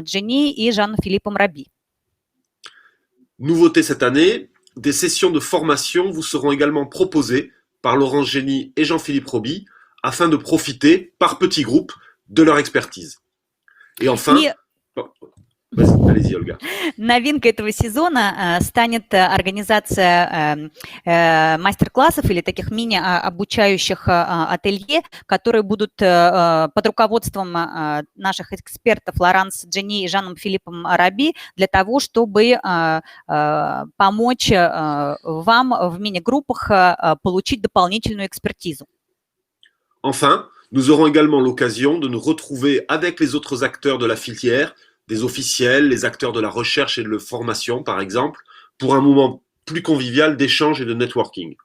Джени и Жан-Филиппом Раби. Nouveauté cette année, des sessions de formation vous seront également proposées par Laurence Génie et Jean-Philippe Roby afin de profiter par petits groupes de leur expertise. Et enfin, allez-y, Olga. Новинкой этого сезона станет организация мастер-классов или таких мини-обучающих ателье, которые будут под руководством наших экспертов Лоранс Джени и Жаном Филиппом Раби для того, чтобы помочь вам в мини-группах получить дополнительную экспертизу. Enfin, nous aurons également l'occasion de nous retrouver avec les autres acteurs de la filière, des officiels, les acteurs de la recherche et de la formation, par exemple, pour un moment plus convivial d'échange et de networking.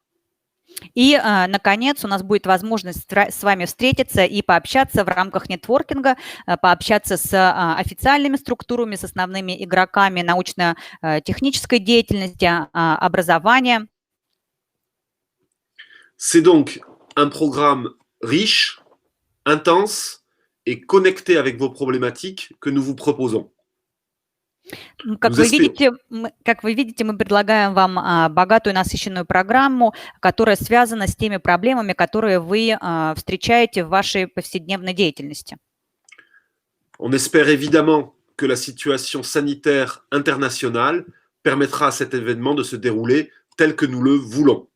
И, наконец, у нас будет возможность с вами встретиться и пообщаться в рамках нетворкинга, пообщаться с официальными структурами, с основными игроками научно-технической деятельности, образования. C'est donc un programme riche, intense et connecté avec vos problématiques que nous vous proposons. Как вы видите, мы предлагаем вам богатую, насыщенную программу, которая связана с теми проблемами, которые вы встречаете в вашей повседневной деятельности. On espère évidemment que la situation sanitaire internationale permettra à cet événement de se dérouler tel que nous le voulons.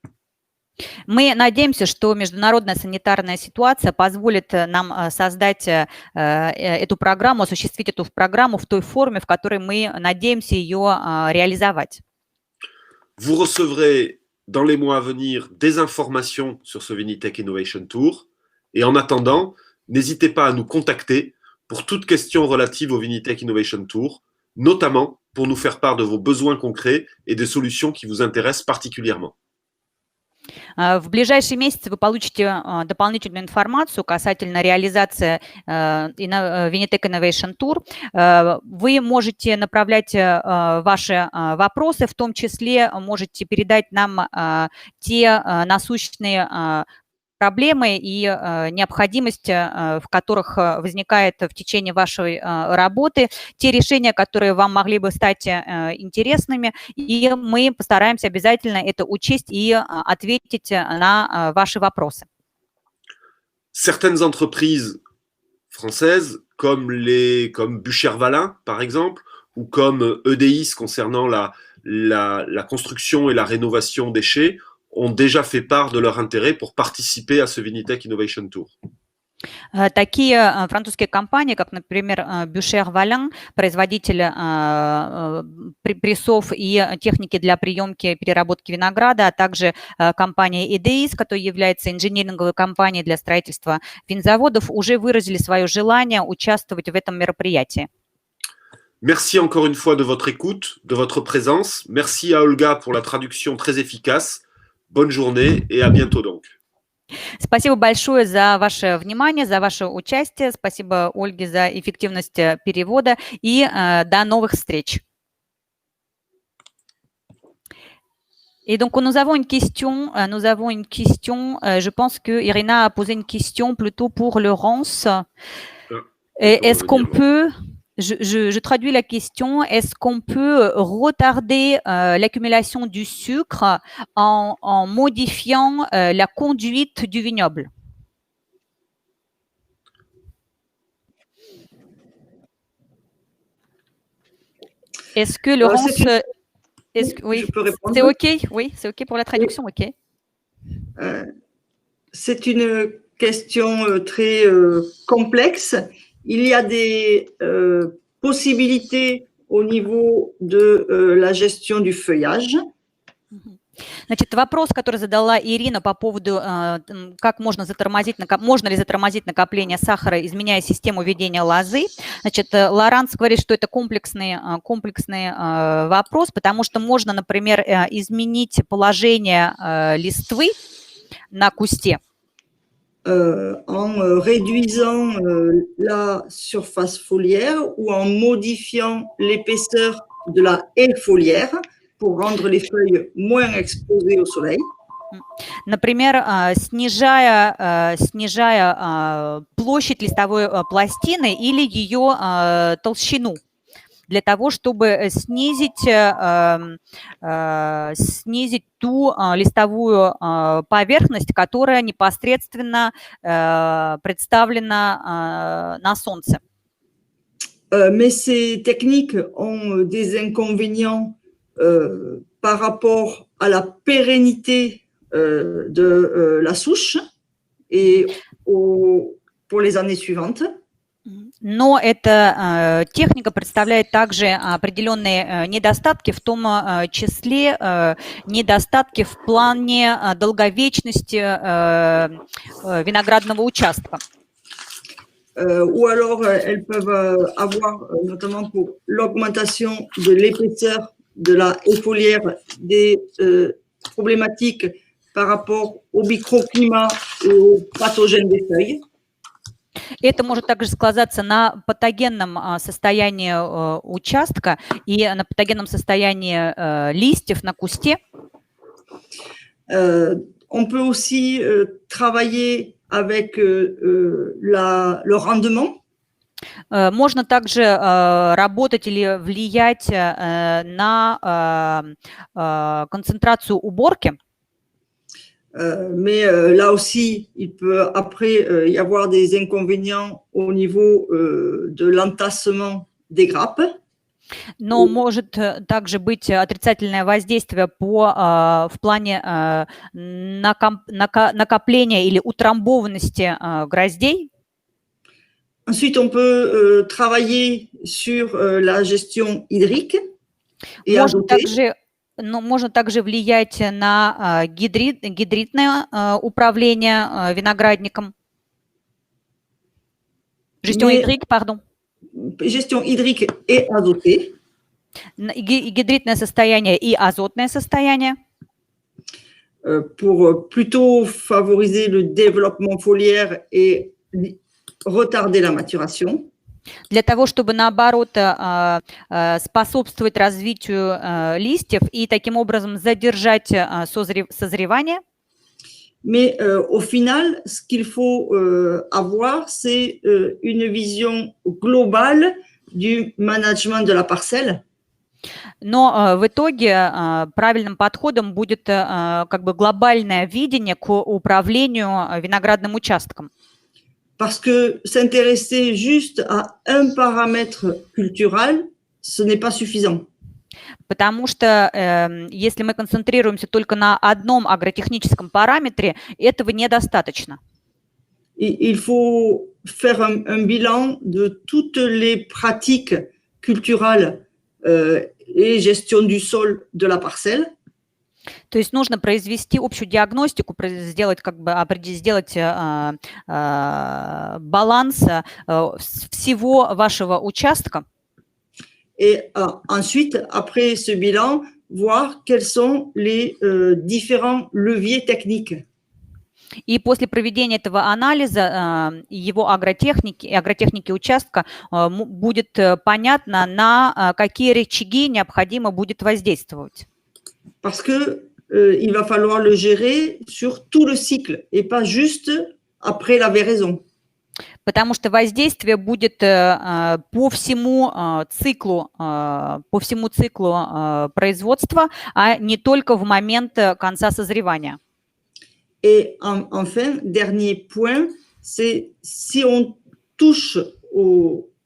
Мы надеемся, что международная санитарная ситуация позволит нам создать эту программу, осуществить эту программу в той форме, в которой мы надеемся ее реализовать. Vous recevrez dans les mois à venir des informations sur ce Vinitec Innovation Tour. Et en attendant, n'hésitez pas à nous contacter pour toute question relative au Vinitec Innovation Tour, notamment pour nous faire part de vos besoins concrets et des solutions qui vous intéressent particulièrement. В ближайшие месяцы вы получите дополнительную информацию касательно реализации Vinitec Innovation Tour. Вы можете направлять ваши вопросы, в том числе можете передать нам те насущные проблемы и необходимость, в которых возникает в течение вашей работы, те решения, которые вам могли бы стать интересными, и мы постараемся обязательно это учесть и ответить на ваши вопросы. Certaines entreprises françaises, comme Bucher-Valin, par exemple, ou comme EDIS concernant la construction et la rénovation des chais, ont déjà fait part de leur intérêt pour participer à ce Vinitec Innovation Tour. Такие французские компании, как, например, Bûcher Valin, производитель прессов и техники для приемки и переработки винограда, а также компания EDIS, которая является инжиниринговой компанией для строительства винзаводов, уже выразили свое желание участвовать в этом мероприятии. Merci encore une fois de votre écoute, de votre présence. Merci à Olga pour la traduction très efficace. Bonne journée et à bientôt donc. Спасибо большое за ваше внимание, за ваше участие. Спасибо Ольге за эффективность перевода и до новых встреч. Et donc, nous avons une question, je pense que Irina a posé une question plutôt pour Laurence. Est-ce qu'on peut, je traduis la question, est-ce qu'on peut retarder l'accumulation du sucre en modifiant la conduite du vignoble? Est-ce que Laurence... oui, je peux répondre. C'est OK? Oui, c'est OK pour la traduction, OK. C'est une question très complexe. Il y a des possibilités au niveau de la gestion du feuillage. Значит, вопрос, который задала Ирина по поводу, как можно ли затормозить накопление сахара, изменяя систему ведения лозы. Значит, Лоранс говорит, что это комплексный вопрос, потому что можно, например, изменить положение листвы на кусте. En réduisant la surface foliaire ou en modifiant l'épaisseur de la haie foliaire pour rendre les feuilles moins exposées au soleil. Например, снижая площадь листовой пластины или ее толщину, для того, чтобы снизить ту листовую поверхность, которая непосредственно представлена на солнце. Mais ces techniques ont des inconvénients par rapport à la pérennité de la souche et pour les années suivantes. Но эта техника представляет также определенные недостатки, в том числе недостатки в плане долговечности виноградного участка. Ou alors elles peuvent avoir, notamment pour l'augmentation de l'épaisseur de la haie foliaire, des problématiques par rapport au microclimat et aux pathogènes des feuilles. Это может также сказаться на патогенном состоянии участка и на патогенном состоянии листьев на кусте. On peut aussi travailler avec le rendement. Можно также работать или влиять на концентрацию уборки. Mais là aussi, il peut après y avoir des inconvénients au niveau de l'entassement des grappes. Но может также быть отрицательное воздействие в плане накопления или утрамбованности гроздей. Ensuite, on peut travailler sur la gestion hydrique et azoter. Но можно также влиять на гидритное управление виноградником. Gestion hydrique, pardon. Gestion hydrique et azotée. Гидритное состояние и азотное состояние. Pour plutôt favoriser le développement foliaire et retarder la maturation. Для того, чтобы, наоборот, способствовать развитию листьев и таким образом задержать созревание. Mais au final, ce qu'il faut avoir, c'est une vision globale du management de la parcelle. Но в итоге правильным подходом будет как бы глобальное видение к управлению виноградным участком. Parce que s'intéresser juste à un paramètre cultural, ce n'est pas suffisant. Потому что если мы концентрируемся только на одном агротехническом параметре, этого недостаточно. il faut faire un bilan de toutes les pratiques culturelles et gestion du sol de la parcelle. То есть нужно произвести общую диагностику, сделать, как бы, сделать баланс всего вашего участка. Et ensuite, après ce bilan, voir quels sont les différents leviers techniques. И после проведения этого анализа его агротехники участка будет понятно, на какие рычаги необходимо будет воздействовать. Parce que il va falloir le gérer sur tout le cycle et pas juste après la véraison. Потому что воздействие будет по всему циклу производства, а не только в момент конца созревания. Et enfin, dernier point, c'est si on touche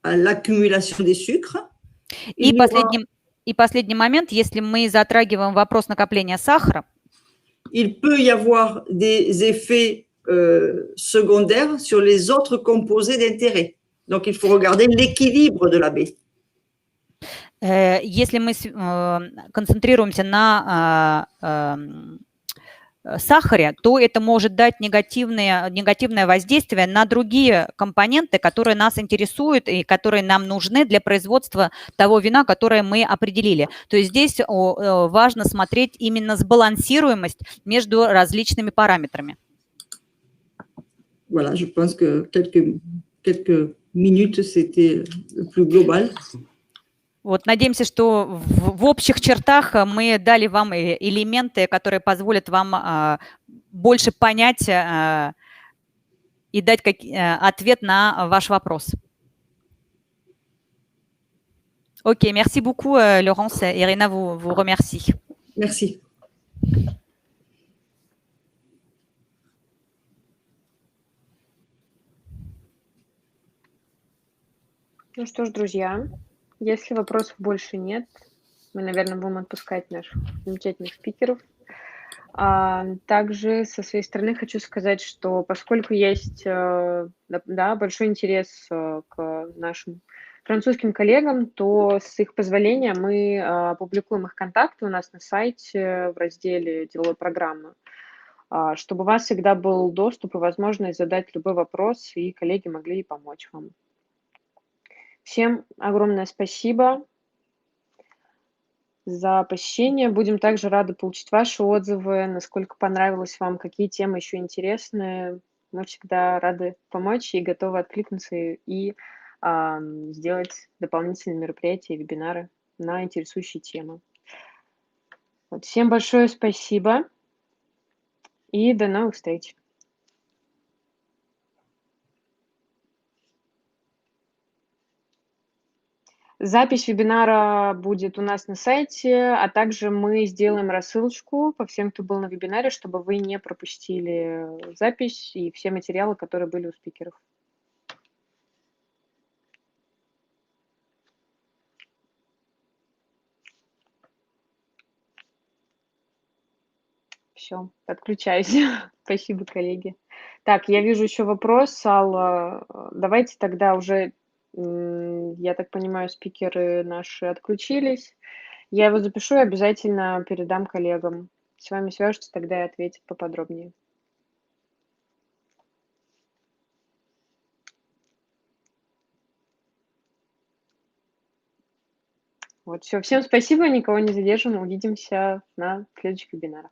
à l'accumulation des sucres. И последний момент, если мы затрагиваем вопрос накопления сахара, il peut y avoir des effets secondaires sur les autres composés d'intérêt. Donc, il faut regarder l'équilibre de la baie. Если мы концентрируемся на сахаре, то это может дать негативное воздействие на другие компоненты, которые нас интересуют и которые нам нужны для производства того вина, которое мы определили. То есть здесь важно смотреть именно сбалансируемость между различными параметрами. Voilà, je pense que quelques minutes, c'était le plus global. Вот, надеемся, что в общих чертах мы дали вам элементы, которые позволят вам больше понять и дать ответ на ваш вопрос. Окей, merci beaucoup, Laurence. Irina vous remercie. Merci. Ну что ж, друзья, если вопросов больше нет, мы, наверное, будем отпускать наших замечательных спикеров. Также со своей стороны хочу сказать, что поскольку есть большой интерес к нашим французским коллегам, то с их позволения мы публикуем их контакты у нас на сайте в разделе «Деловой программы», чтобы у вас всегда был доступ и возможность задать любой вопрос, и коллеги могли помочь вам. Всем огромное спасибо за посещение. Будем также рады получить ваши отзывы, насколько понравилось вам, какие темы еще интересны. Мы всегда рады помочь и готовы откликнуться и сделать дополнительные мероприятия, вебинары на интересующие темы. Вот, всем большое спасибо и до новых встреч. Запись вебинара будет у нас на сайте, а также мы сделаем рассылочку по всем, кто был на вебинаре, чтобы вы не пропустили запись и все материалы, которые были у спикеров. Все, подключаюсь. Спасибо, коллеги. Так, я вижу еще вопрос, Алла. Давайте тогда уже... Я так понимаю, спикеры наши отключились. Я его запишу и обязательно передам коллегам. С вами свяжутся, тогда и ответят поподробнее. Вот, все. Всем спасибо, никого не задержим. Увидимся на следующих вебинарах.